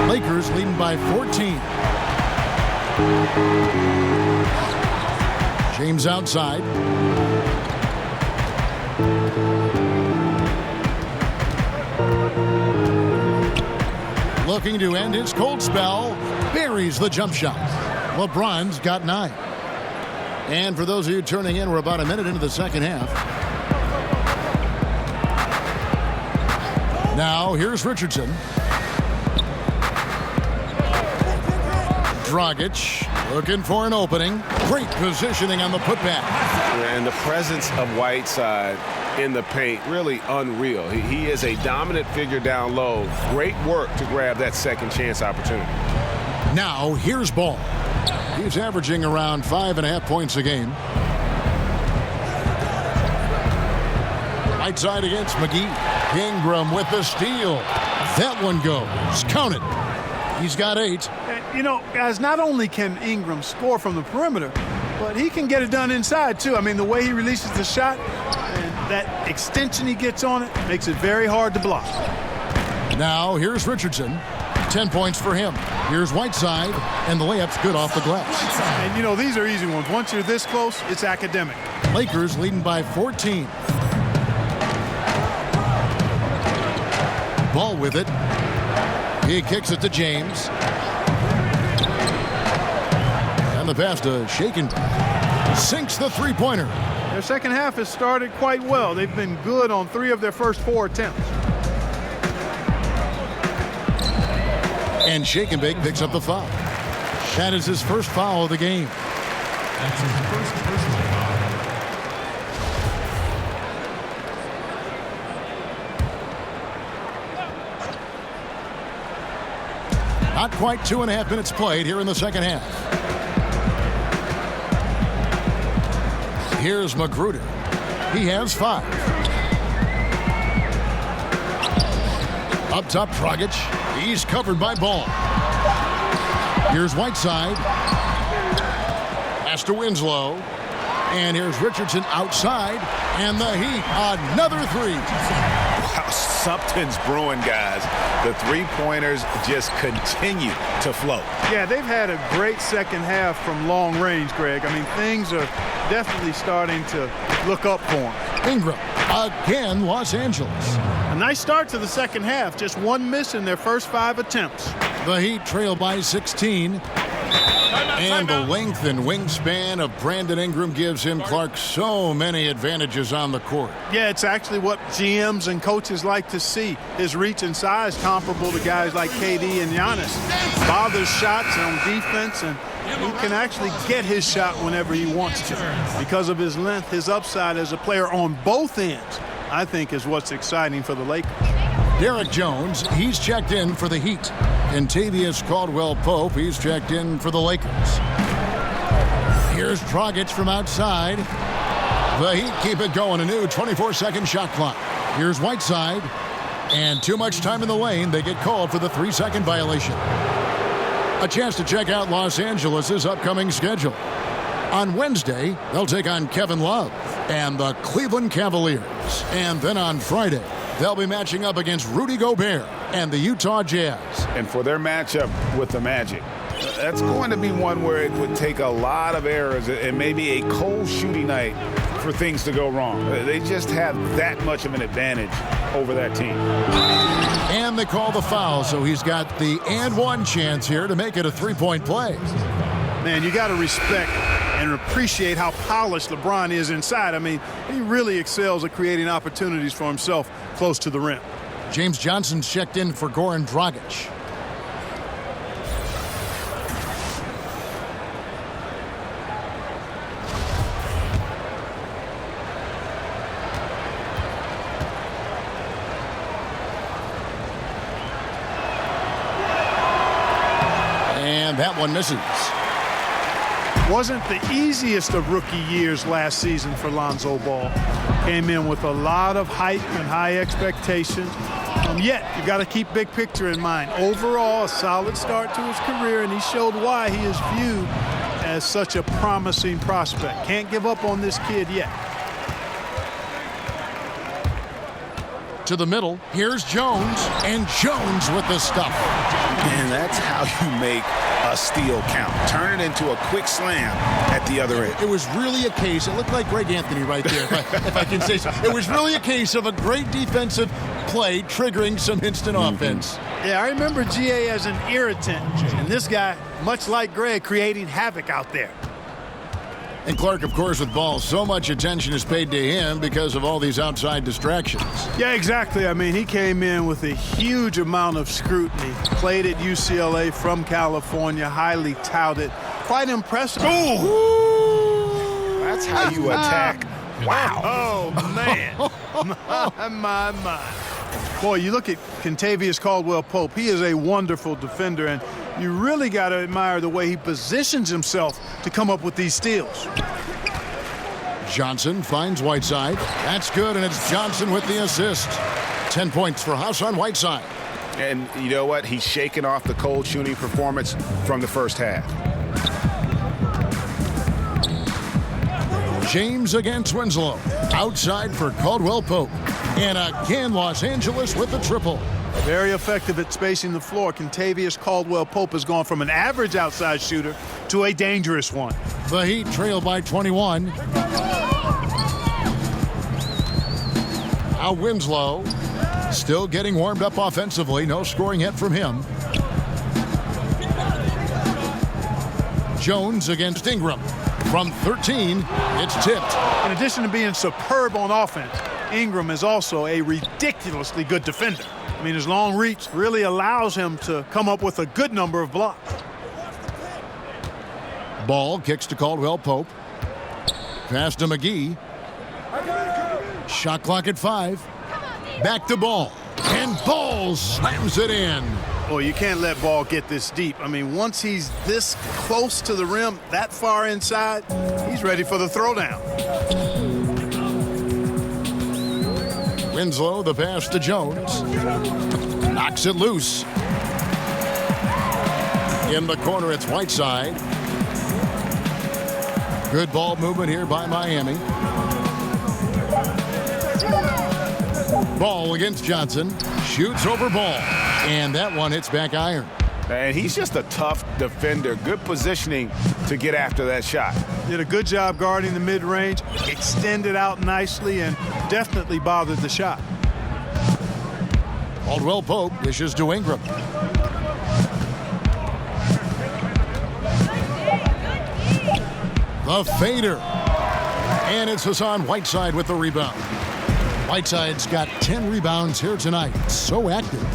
Lakers leading by 14. James outside. Looking to end his cold spell. Buries the jump shot. LeBron's got 9. And for those of you turning in, we're about a minute into the second half. Now, here's Richardson. Dragic looking for an opening. Great positioning on the putback. And the presence of Whiteside in the paint, really unreal. He is a dominant figure down low. Great work to grab that second chance opportunity. Now, here's Ball. He's averaging around 5.5 points a game. Right side against McGee. Ingram with the steal. That one goes. Count it. He's got 8. You know, guys, not only can Ingram score from the perimeter, but he can get it done inside, too. I mean, the way he releases the shot and that extension he gets on it makes it very hard to block. Now, here's Richardson. 10 points for him. Here's Whiteside, and the layup's good off the glass. And, you know, these are easy ones. Once you're this close, it's academic. Lakers leading by 14. Ball with it. He kicks it to James. And the pass to Shakin. Sinks the three-pointer. Their second half has started quite well. They've been good on 3 of their first 4 attempts. And Shakenbake picks up the foul. That is his first foul of the game. That's his first personal foul. Not quite 2.5 minutes played here in the second half. Here's Magruder. He has 5. Up top, Dragic. He's covered by Ball. Here's Whiteside. Pass to Winslow. And here's Richardson outside. And the Heat, another 3. Wow, something's brewing, guys. The three-pointers just continue to flow. Yeah, they've had a great second half from long range, Greg. I mean, things are definitely starting to look up for them. Ingram, again, Los Angeles. A nice start to the second half. Just 1 miss in their first 5 attempts. The Heat trail by 16. And the length and wingspan of Brandon Ingram gives him, Clark, so many advantages on the court. Yeah, it's actually what GMs and coaches like to see. His reach and size comparable to guys like KD and Giannis. Bothers shots on defense, and he can actually get his shot whenever he wants to. Because of his length, his upside as a player on both ends, I think, is what's exciting for the Lakers. Derek Jones, he's checked in for the Heat. And Tavius Caldwell-Pope, he's checked in for the Lakers. Here's Dragic from outside. The Heat keep it going. A new 24-second shot clock. Here's Whiteside. And too much time in the lane. They get called for the 3-second violation. A chance to check out Los Angeles' upcoming schedule. On Wednesday, they'll take on Kevin Love and the Cleveland Cavaliers. And then on Friday, they'll be matching up against Rudy Gobert and the Utah Jazz. And for their matchup with the Magic, that's going to be one where it would take a lot of errors and maybe a cold shooting night for things to go wrong. They just have that much of an advantage over that team. And they call the foul, so he's got the and one chance here to make it a 3-point play. Man, you got to respect and appreciate how polished LeBron is inside. I mean, he really excels at creating opportunities for himself close to the rim. James Johnson's checked in for Goran Dragic. And that one misses. Wasn't the easiest of rookie years last season for Lonzo Ball. Came in with a lot of hype and high expectations. Yet, you got to keep big picture in mind. Overall, a solid start to his career, and he showed why he is viewed as such a promising prospect. Can't give up on this kid yet. To the middle, here's Jones, and Jones with the stuff. And that's how you make a steal count. Turn it into a quick slam at the other end. It was really a case, it looked like Greg Anthony right there, if I can say so. It was really a case of a great defensive play triggering some instant offense. Yeah, I remember GA as an irritant, and this guy, much like Greg, creating havoc out there. And Clark, of course, with Ball, so much attention is paid to him because of all these outside distractions. Yeah, exactly. I mean, he came in with a huge amount of scrutiny. Played at UCLA from California, highly touted. Quite impressive. Ooh! That's how you attack. Wow. Oh, man. my. Boy, you look at Kentavious Caldwell-Pope. He is a wonderful defender, and you really got to admire the way he positions himself to come up with these steals. Johnson finds Whiteside. That's good, and it's Johnson with the assist. 10 points for Hassan Whiteside. And you know what? He's shaking off the cold shooting performance from the first half. James against Winslow. Outside for Caldwell Pope. And again, Los Angeles with the triple. Very effective at spacing the floor. Kentavious Caldwell-Pope has gone from an average outside shooter to a dangerous one. The Heat trail by 21. Now Winslow still getting warmed up offensively. No scoring yet from him. Jones against Ingram. From 13, it's tipped. In addition to being superb on offense, Ingram is also a ridiculously good defender. I mean, his long reach really allows him to come up with a good number of blocks. Ball kicks to Caldwell Pope. Pass to McGee. Shot clock at 5. Back to Ball. And Ball slams it in. Well, you can't let Ball get this deep. I mean, once he's this close to the rim, that far inside, he's ready for the throwdown. Winslow, the pass to Jones. Knocks it loose. In the corner, it's Whiteside. Good ball movement here by Miami. Ball against Johnson. Shoots over Ball. And that one hits back iron. And he's just a tough defender. Good positioning to get after that shot. Did a good job guarding the mid-range. Extended out nicely and definitely bothered the shot. Caldwell Pope dishes to Ingram. The fader. And it's Hassan Whiteside with the rebound. Whiteside's got 10 rebounds here tonight. So active.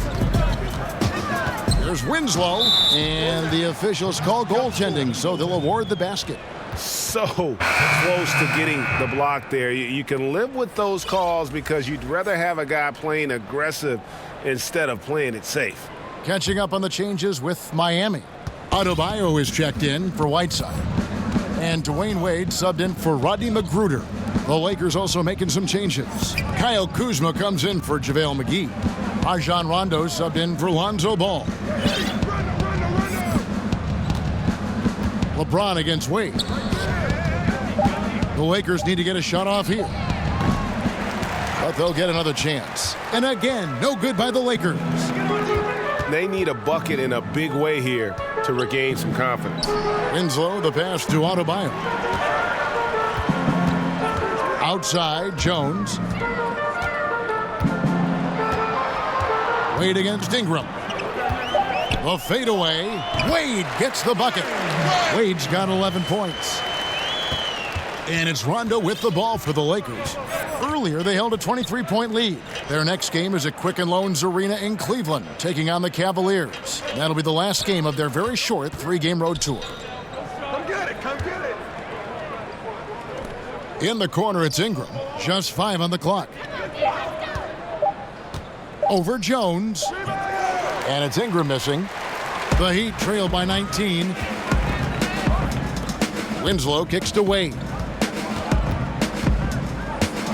There's Winslow, and the officials call goaltending, so they'll award the basket. So close to getting the block there. You can live with those calls because you'd rather have a guy playing aggressive instead of playing it safe. Catching up on the changes with Miami. Adebayo is checked in for Whiteside. And Dwayne Wade subbed in for Rodney McGruder. The Lakers also making some changes. Kyle Kuzma comes in for JaVale McGee. Rajon Rondo subbed in for Lonzo Ball. LeBron against Wade. The Lakers need to get a shot off here. But they'll get another chance. And again, no good by the Lakers. They need a bucket in a big way here to regain some confidence. Winslow, the pass to Adebayo. Outside, Jones. Wade against Ingram. The fadeaway. Wade gets the bucket. Wade's got 11 points. And it's Rondo with the ball for the Lakers. Earlier, they held a 23-point lead. Their next game is at Quicken Loans Arena in Cleveland, taking on the Cavaliers. That'll be the last game of their very short 3-game road tour. Come get it, come get it. In the corner, it's Ingram. Just 5 on the clock. Over Jones. And it's Ingram missing. The Heat trail by 19. Winslow kicks to Wade.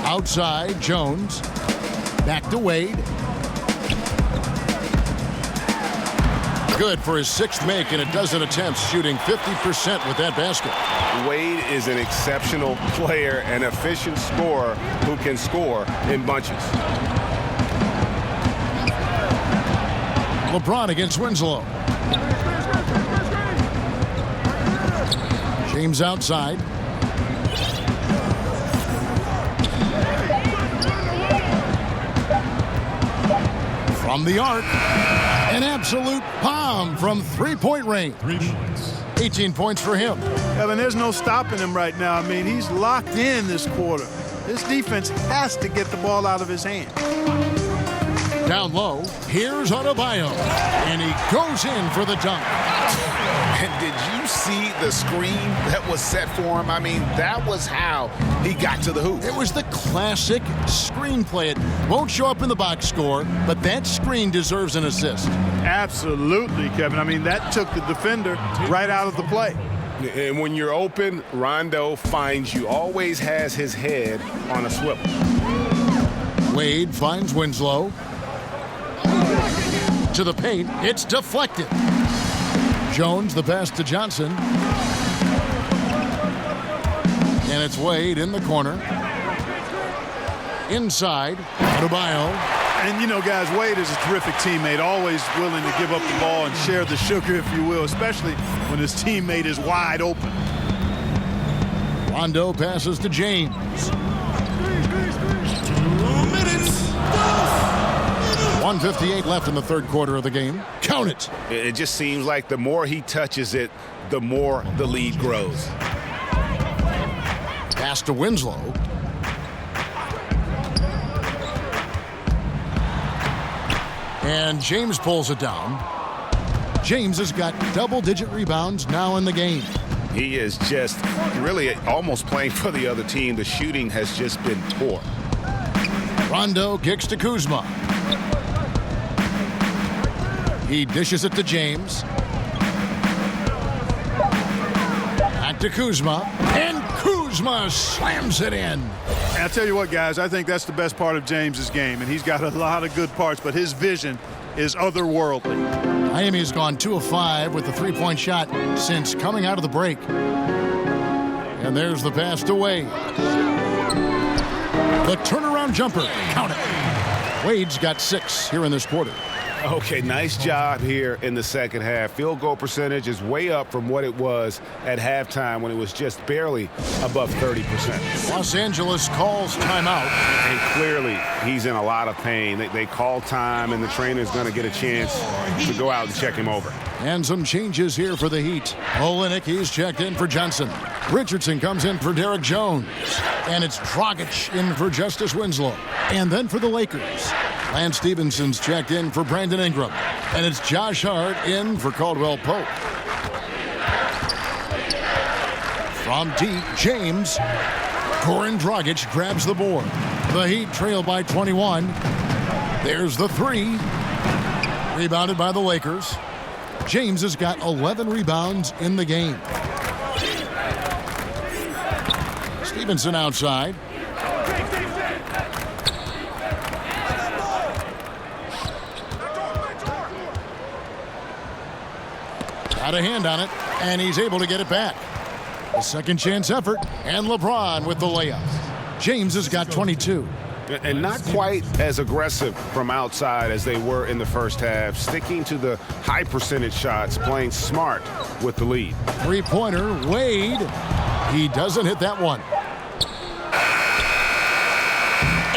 Outside, Jones. Back to Wade. Good for his 6th make in a dozen attempts, shooting 50% with that basket. Wade is an exceptional player, an efficient scorer who can score in bunches. LeBron against Winslow. James outside. From the arc, an absolute bomb from 3-point range. 3 points. 18 points for him. Evan, there's no stopping him right now. I mean, he's locked in this quarter. This defense has to get the ball out of his hand. Down low, here's Adebayo, and he goes in for the dunk. And did you see the screen that was set for him? I mean, that was how he got to the hoop. It was the classic screen play. It won't show up in the box score, but that screen deserves an assist. Absolutely, Kevin. I mean, that took the defender right out of the play. And when you're open, Rondo finds you, always has his head on a swivel. Wade finds Winslow. To the paint, it's deflected. Jones, the pass to Johnson. And it's Wade in the corner. Inside, Adebayo. And, you know, guys, Wade is a terrific teammate, always willing to give up the ball and share the sugar, if you will, especially when his teammate is wide open. Rondo passes to James. 2 minutes. 1:58 left in the third quarter of the game. Count it. It just seems like the more he touches it, the more the lead grows. Pass to Winslow. And James pulls it down. James has got double-digit rebounds now in the game. He is just really almost playing for the other team. The shooting has just been poor. Rondo kicks to Kuzma. He dishes it to James. Back to Kuzma. And Kuzma slams it in. And I'll tell you what, guys, I think that's the best part of James's game, and he's got a lot of good parts, but his vision is otherworldly. Miami's gone 2 of 5 with the three-point shot since coming out of the break. And there's the pass to Wade. The turnaround jumper. Count it. Wade's got 6 here in this quarter. Okay, nice job here in the second half. Field goal percentage is way up from what it was at halftime when it was just barely above 30%. Los Angeles calls timeout. And clearly, he's in a lot of pain. They call time, and the trainer's going to get a chance to go out and check him over. And some changes here for the Heat. Olynyk, he's checked in for Johnson. Richardson comes in for Derek Jones. And it's Dragic in for Justice Winslow. And then for the Lakers, Lance Stephenson's checked in for Brandon Ingram. And it's Josh Hart in for Caldwell Pope. From deep, James. Goran Dragic grabs the board. The Heat trail by 21. There's the 3. Rebounded by the Lakers. James has got 11 rebounds in the game. Stevenson outside. Got a hand on it, and he's able to get it back. A second chance effort, and LeBron with the layup. James has got 22. And not quite as aggressive from outside as they were in the first half, sticking to the high percentage shots, playing smart with the lead. Three-pointer, Wade. He doesn't hit that one.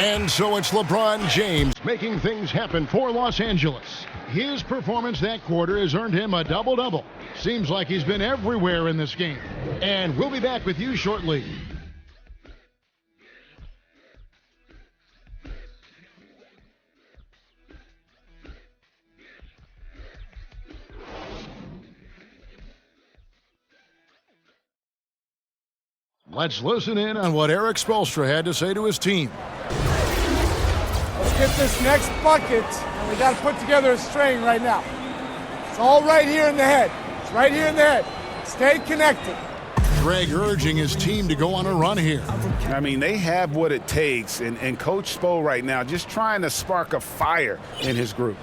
And so it's LeBron James making things happen for Los Angeles. His performance that quarter has earned him a double-double. Seems like he's been everywhere in this game. And we'll be back with you shortly. Let's listen in on what Eric Spoelstra had to say to his team. Let's get this next bucket, and we got to put together a string right now. It's all right here in the head. It's right here in the head. Stay connected. Greg urging his team to go on a run here. I mean, they have what it takes, and Coach Spo right now just trying to spark a fire in his group.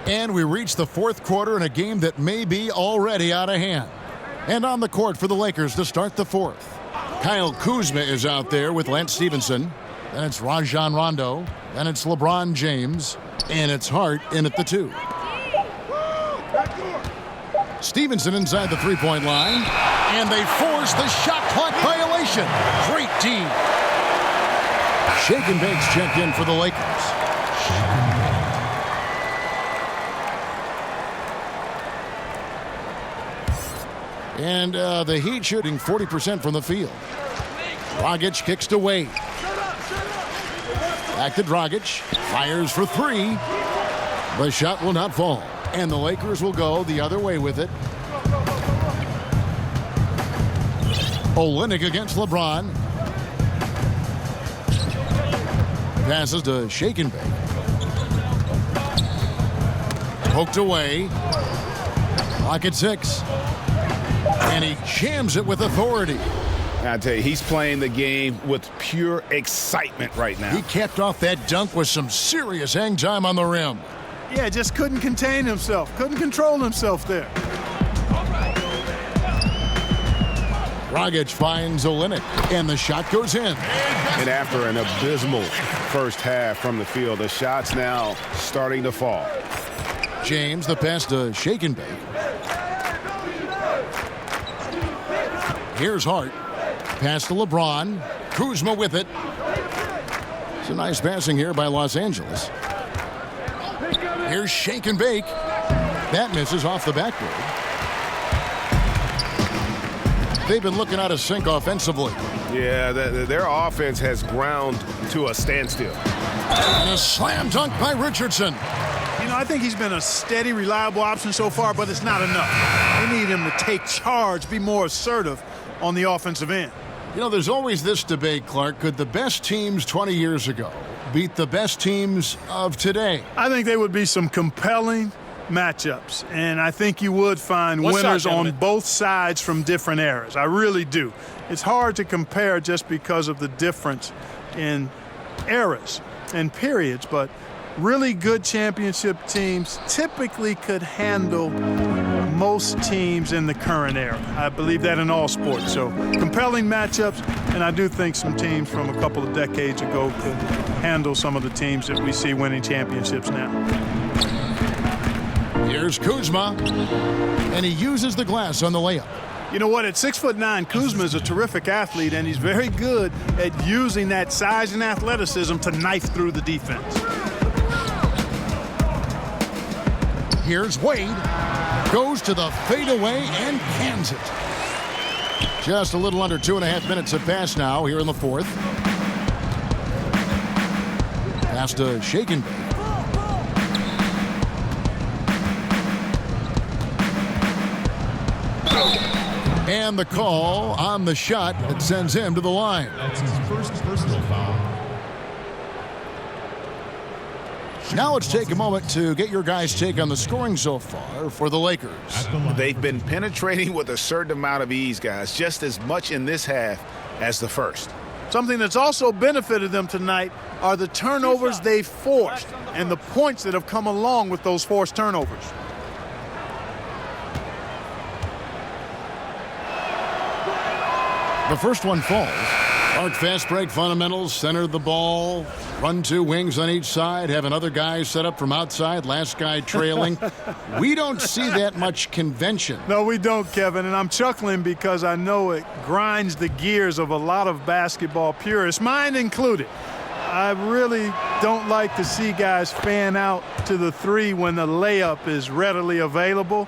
And we reach the fourth quarter in a game that may be already out of hand. And on the court for the Lakers to start the fourth. Kyle Kuzma is out there with Lance Stevenson. Then it's Rajon Rondo. Then it's LeBron James. And it's Hart in at the 2. Stevenson inside the three-point line. And they force the shot clock violation. Great team. Shake and Bake's checked in for the Lakers. And the Heat shooting 40% from the field. Dragic kicks to Wade. Back to Dragic. Fires for 3. The shot will not fall. And the Lakers will go the other way with it. Olynyk against LeBron. Passes to Shake and Bake. Poked away. Clock at 6. And he jams it with authority. I tell you, he's playing the game with pure excitement right now. He capped off that dunk with some serious hang time on the rim. Yeah, just couldn't contain himself. Couldn't control himself there. Dragic finds Olynyk, and the shot goes in. And after an abysmal first half from the field, the shot's now starting to fall. James, the pass to Shake and Bake. Here's Hart. Pass to LeBron. Kuzma with it. It's a nice passing here by Los Angeles. Here's Shake and Bake. That misses off the backboard. They've been looking out of sync offensively. Yeah, their offense has ground to a standstill. And a slam dunk by Richardson. You know, I think he's been a steady, reliable option so far, but it's not enough. They need him to take charge, be more assertive on the offensive end. You know, there's always this debate, Clark. Could the best teams 20 years ago beat the best teams of today? I think there would be some compelling matchups, and I think you would find winners on both sides from different eras. I really do. It's hard to compare just because of the difference in eras and periods, but really good championship teams typically could handle most teams in the current era. I believe that in all sports. So compelling matchups, and I do think some teams from a couple of decades ago could handle some of the teams that we see winning championships now. Here's Kuzma, and he uses the glass on the layup. You know what? At 6'9", Kuzma is a terrific athlete, and he's very good at using that size and athleticism to knife through the defense. Here's Wade. Goes to the fadeaway and cans it. Just a little under 2.5 minutes have passed now here in the fourth. Pass to Shake and Bake. And the call on the shot that sends him to the line. That's his first personal foul. Now let's take a moment to get your guys' take on the scoring so far for the Lakers. They've been penetrating with a certain amount of ease, guys, just as much in this half as the first. Something that's also benefited them tonight are the turnovers they've forced and the points that have come along with those forced turnovers. The first one falls. Clark fast break fundamentals, center the ball, run two wings on each side, have another guy set up from outside, last guy trailing. We don't see that much convention. No, we don't, Kevin, and I'm chuckling because I know it grinds the gears of a lot of basketball purists, mine included. I really don't like to see guys fan out to the three when the layup is readily available.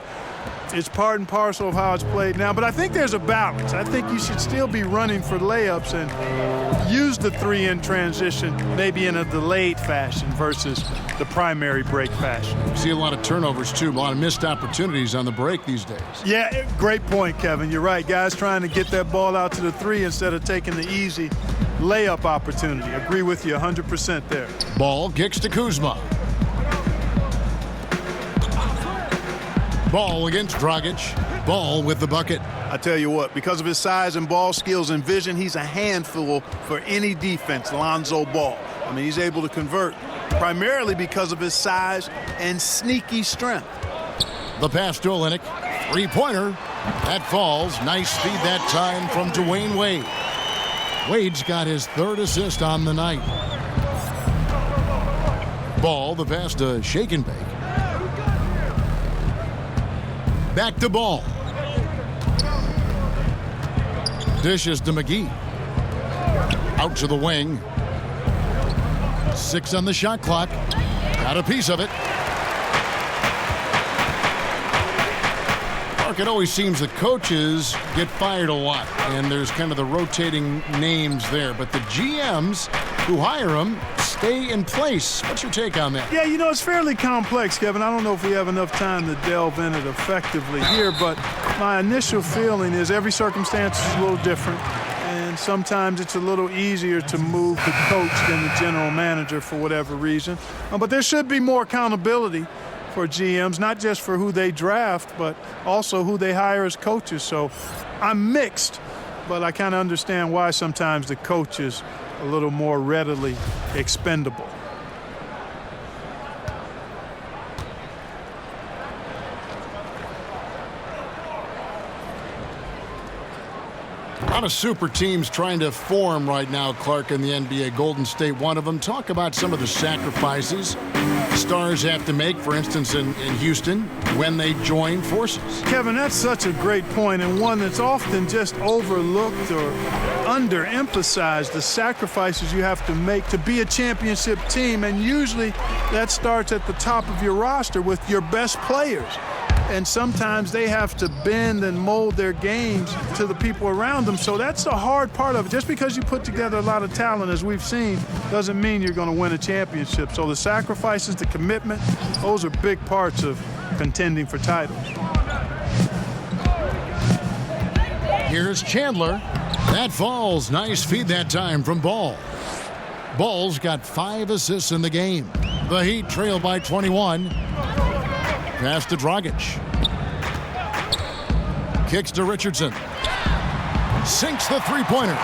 It's part and parcel of how it's played now, but I think there's a balance. I think you should still be running for layups and use the three in transition, maybe in a delayed fashion versus the primary break fashion. You see a lot of turnovers, too, a lot of missed opportunities on the break these days. Yeah, great point, Kevin. You're right. Guys trying to get that ball out to the three instead of taking the easy layup opportunity. Agree with you 100% there. Ball kicks to Kuzma. Ball against Dragic. Ball with the bucket. I tell you what, because of his size and ball skills and vision, he's a handful for any defense, Lonzo Ball. I mean, he's able to convert primarily because of his size and sneaky strength. The pass to Olynyk. Three-pointer. That falls. Nice feed that time from Dwayne Wade. Wade's got his third assist on the night. Ball, the pass to Shake and Bake. Back to Ball. Dishes to McGee. Out to the wing. 6 on the shot clock. Got a piece of it. Mark, it always seems the coaches get fired a lot, and there's kind of the rotating names there. But the GMs who hire them stay in place. What's your take on that? Yeah, you know, it's fairly complex, Kevin. I don't know if we have enough time to delve in it effectively here, but my initial feeling is every circumstance is a little different, and sometimes it's a little easier to move the coach than the general manager for whatever reason. But there should be more accountability for GMs, not just for who they draft, but also who they hire as coaches. So I'm mixed, but I kind of understand why sometimes the coach is a little more readily expendable. A lot of super teams trying to form right now, Clark, in the NBA. Golden State, one of them. Talk about some of the sacrifices stars have to make, for instance, in Houston, when they join forces. Kevin, that's such a great point, and one that's often just overlooked or underemphasized, the sacrifices you have to make to be a championship team. And usually that starts at the top of your roster with your best players. And sometimes they have to bend and mold their games to the people around them. So that's the hard part of it. Just because you put together a lot of talent, as we've seen, doesn't mean you're going to win a championship. So the sacrifices, the commitment, those are big parts of contending for titles. Here's Chandler. That falls. Nice feed that time from Ball. Ball's got 5 assists in the game. The Heat trail by 21. Pass to Dragic. Kicks to Richardson. Sinks the three-pointer.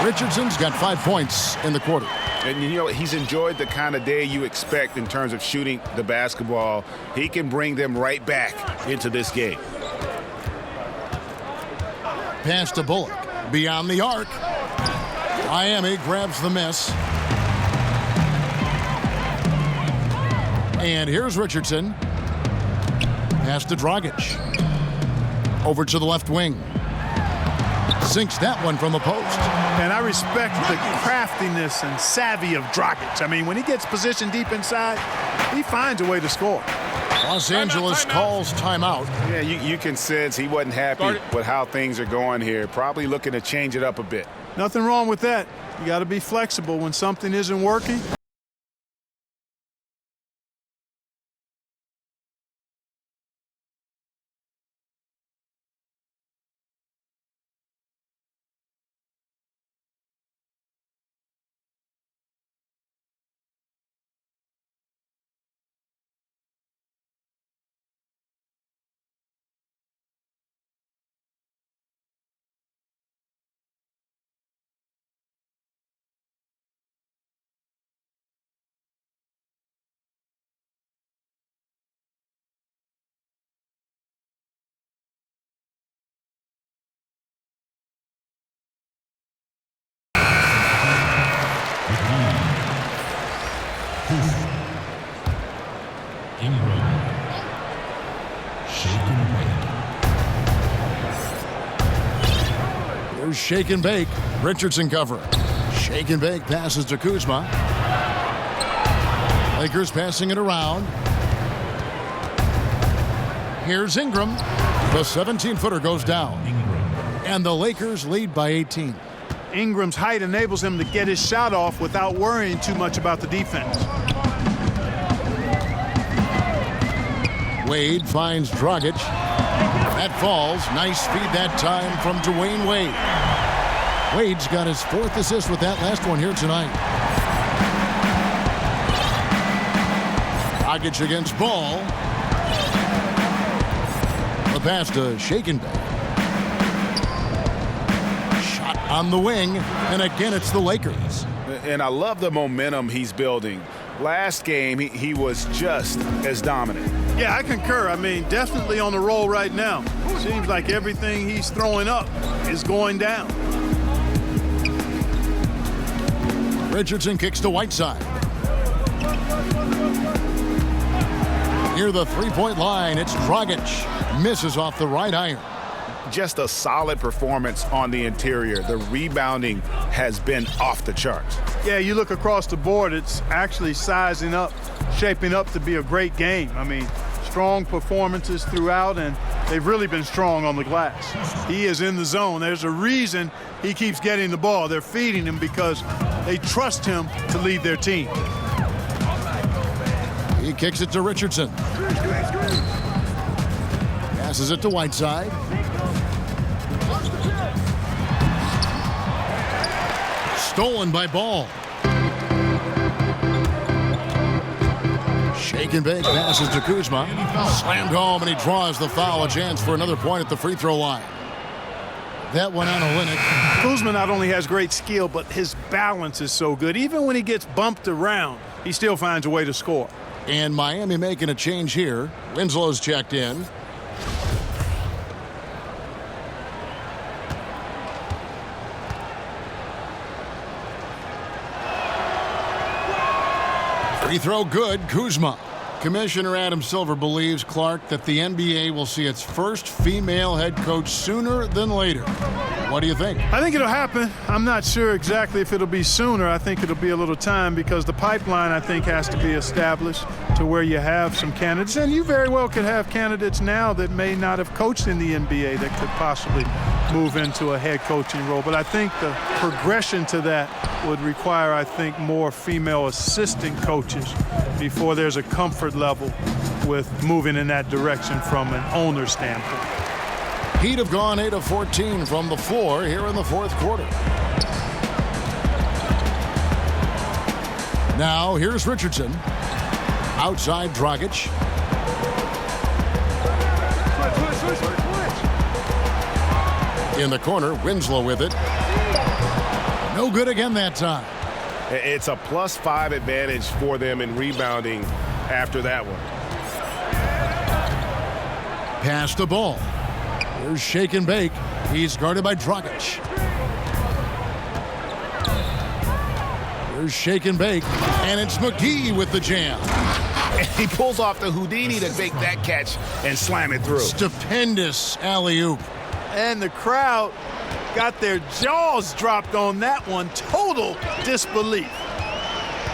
Richardson's got 5 points in the quarter. And, you know, he's enjoyed the kind of day you expect in terms of shooting the basketball. He can bring them right back into this game. Pass to Bullock. Beyond the arc. Miami grabs the miss. And here's Richardson. Pass to Dragic. Over to the left wing. Sinks that one from the post. And I respect the craftiness and savvy of Dragic. I mean, when he gets positioned deep inside, he finds a way to score. Los Angeles calls timeout. Yeah, you can sense he wasn't happy with how things are going here. Probably looking to change it up a bit. Nothing wrong with that. You got to be flexible when something isn't working. There's shake and bake. Richardson cover. Shake and bake passes to Kuzma. Lakers passing it around. Here's Ingram. The 17-footer goes down. And the Lakers lead by 18. Ingram's height enables him to get his shot off without worrying too much about the defense. Wade finds Dragic. That falls. Nice feed that time from Dwayne Wade. Wade's got his 4th assist with that last one here tonight. Dragic against Ball. The pass to Shake and Bake. Shot on the wing, and again it's the Lakers. And I love the momentum he's building. Last game, he was just as dominant. Yeah, I concur. I mean, definitely on the roll right now. Seems like everything he's throwing up is going down. Richardson kicks to Whiteside. Near the three-point line, it's Dragic. Misses off the right iron. Just a solid performance on the interior. The rebounding has been off the charts. Yeah, you look across the board, it's actually sizing up, shaping up to be a great game. I mean, strong performances throughout, and they've really been strong on the glass. He is in the zone. There's a reason he keeps getting the ball. They're feeding him because they trust him to lead their team. He kicks it to Richardson. Passes it to Whiteside. Stolen by Ball. Shake Shake and bake passes to Kuzma. Slammed home, and he draws the foul. A chance for another point at the free throw line. That one on Olynyk. Kuzma not only has great skill, but his balance is so good. Even when he gets bumped around, he still finds a way to score. And Miami making a change here. Winslow's checked in. Free throw good, Kuzma. Commissioner Adam Silver believes, Clark, that the NBA will see its first female head coach sooner than later. What do you think? I think it'll happen. I'm not sure exactly if it'll be sooner. I think it'll be a little time because the pipeline, I think, has to be established to where you have some candidates. And you very well could have candidates now that may not have coached in the NBA that could possibly move into a head coaching role. But I think the progression to that would require, I think, more female assistant coaches before there's a comfort level with moving in that direction from an owner standpoint. Heat have gone 8 of 14 from the floor here in the fourth quarter. Now here's Richardson. Outside Dragic. In the corner, Winslow with it. No good again that time. It's a +5 advantage for them in rebounding after that one. Pass the ball. Here's Shake and Bake. He's guarded by Dragic. Here's Shake and Bake. And it's McGee with the jam. And he pulls off the Houdini to make that catch and slam it through. Stupendous alley-oop. And the crowd got their jaws dropped on that one. Total disbelief.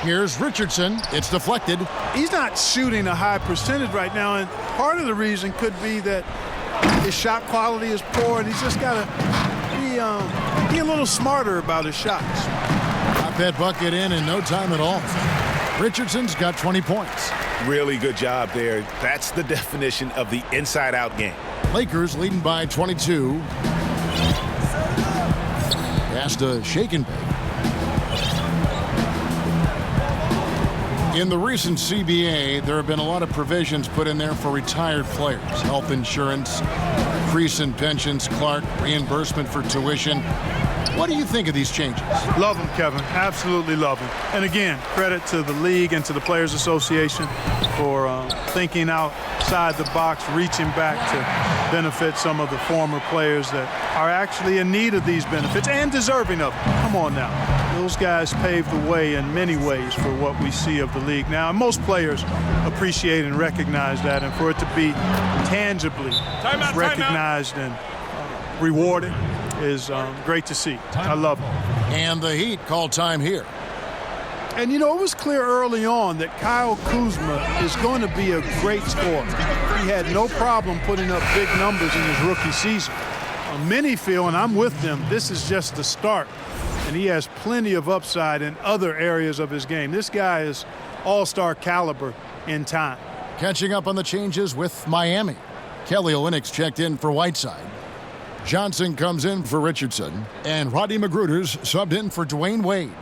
Here's Richardson. It's deflected. He's not shooting a high percentage right now, and part of the reason could be that his shot quality is poor, and he's just got to be a little smarter about his shots. Got that bucket in no time at all. Richardson's got 20 points. Really good job there. That's the definition of the inside-out game. Lakers leading by 22. Pass to Shake and Bake. In the recent CBA, there have been a lot of provisions put in there for retired players. Health insurance, increase in pensions, Clark, reimbursement for tuition. What do you think of these changes? Love them, Kevin. Absolutely love them. And again, credit to the league and to the Players Association for thinking outside the box, reaching back to benefit some of the former players that are actually in need of these benefits and deserving of them. Come on now. Those guys paved the way in many ways for what we see of the league now. And most players appreciate and recognize that. And for it to be tangibly recognized and rewarded is great to see. I love it. And the Heat call time here. And, you know, it was clear early on that Kyle Kuzma is going to be a great scorer. He had no problem putting up big numbers in his rookie season. Many feel, and I'm with them, this is just the start. And he has plenty of upside in other areas of his game. This guy is all-star caliber in time. Catching up on the changes with Miami. Kelly Olynyk's checked in for Whiteside. Johnson comes in for Richardson. And Rodney McGruder's subbed in for Dwayne Wade.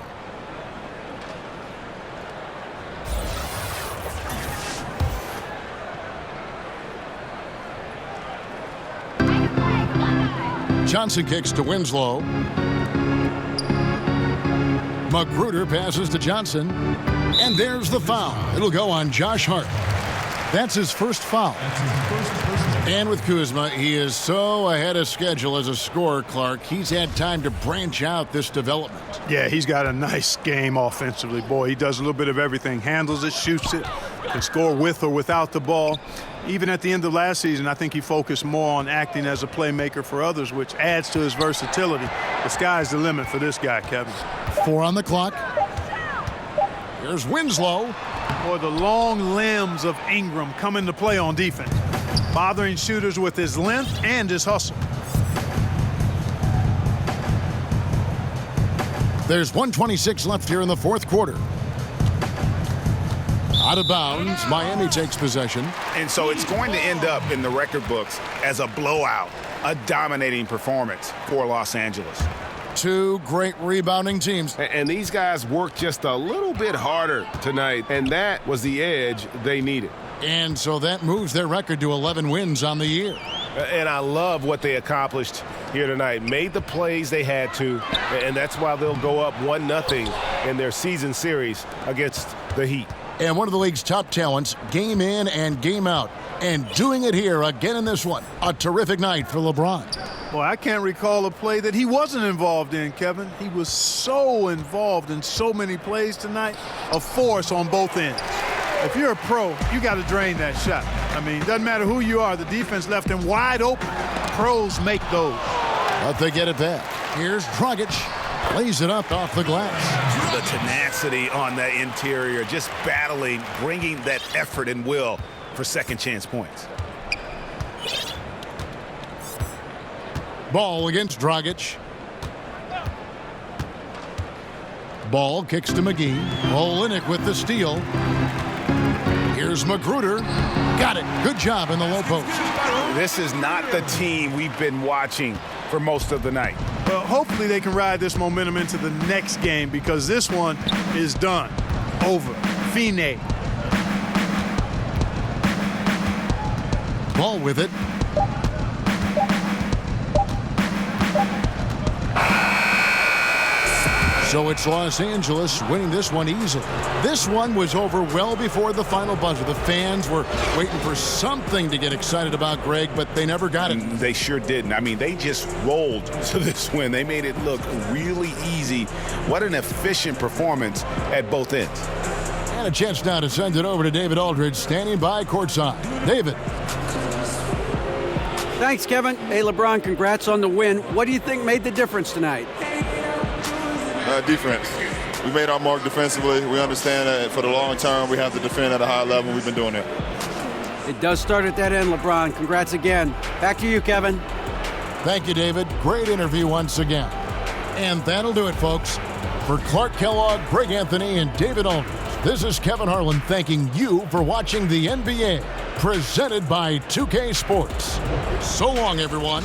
Johnson kicks to Winslow. McGruder passes to Johnson. And there's the foul. It'll go on Josh Hart. That's his first foul. And with Kuzma, he is so ahead of schedule as a scorer, Clark. He's had time to branch out this development. Yeah, he's got a nice game offensively. Boy, he does a little bit of everything. Handles it, shoots it, can score with or without the ball. Even at the end of last season, I think he focused more on acting as a playmaker for others, which adds to his versatility. The sky's the limit for this guy, Kevin. 4 on the clock. Here's Winslow. Boy, the long limbs of Ingram come into play on defense, bothering shooters with his length and his hustle. There's 1:26 left here in the fourth quarter. Out of bounds, Miami takes possession. And so it's going to end up in the record books as a blowout, a dominating performance for Los Angeles. two great rebounding teams. And these guys worked just a little bit harder tonight, and that was the edge they needed. And so that moves their record to 11 wins on the year. And I love what they accomplished here tonight. Made the plays they had to, and that's why they'll go up 1-0 in their season series against the Heat. And one of the league's top talents, game in and game out. And doing it here again in this one. A terrific night for LeBron. Well, I can't recall a play that he wasn't involved in, Kevin. He was so involved in so many plays tonight, a force on both ends. If you're a pro, you got to drain that shot. I mean, doesn't matter who you are. The defense left him wide open. Pros make those. But they get it back. Here's Dragic. Plays it up off the glass. The tenacity on the interior, just battling, bringing that effort and will for second chance points. Ball against Dragic. Ball kicks to McGee. Olynyk with the steal. Here's Magruder. Got it. Good job in the low post. This is not the team we've been watching for most of the night. Well, hopefully they can ride this momentum into the next game because this one is done. Over. Fine. Ball with it. So it's Los Angeles winning this one easily. This one was over well before the final buzzer. The fans were waiting for something to get excited about, Greg, but they never got it. They sure didn't. I mean, they just rolled to this win. They made it look really easy. What an efficient performance at both ends. And a chance now to send it over to David Aldridge, standing by courtside. David. Thanks, Kevin. Hey, LeBron, congrats on the win. What do you think made the difference tonight? Defense. We made our mark defensively. We understand that for the long term, we have to defend at a high level. We've been doing it. It does start at that end, LeBron. Congrats again. Back to you, Kevin. Thank you, David. Great interview once again. And that'll do it, folks. For Clark Kellogg, Greg Anthony, and David Aldridge, this is Kevin Harlan thanking you for watching the NBA, presented by 2K Sports. So long, everyone.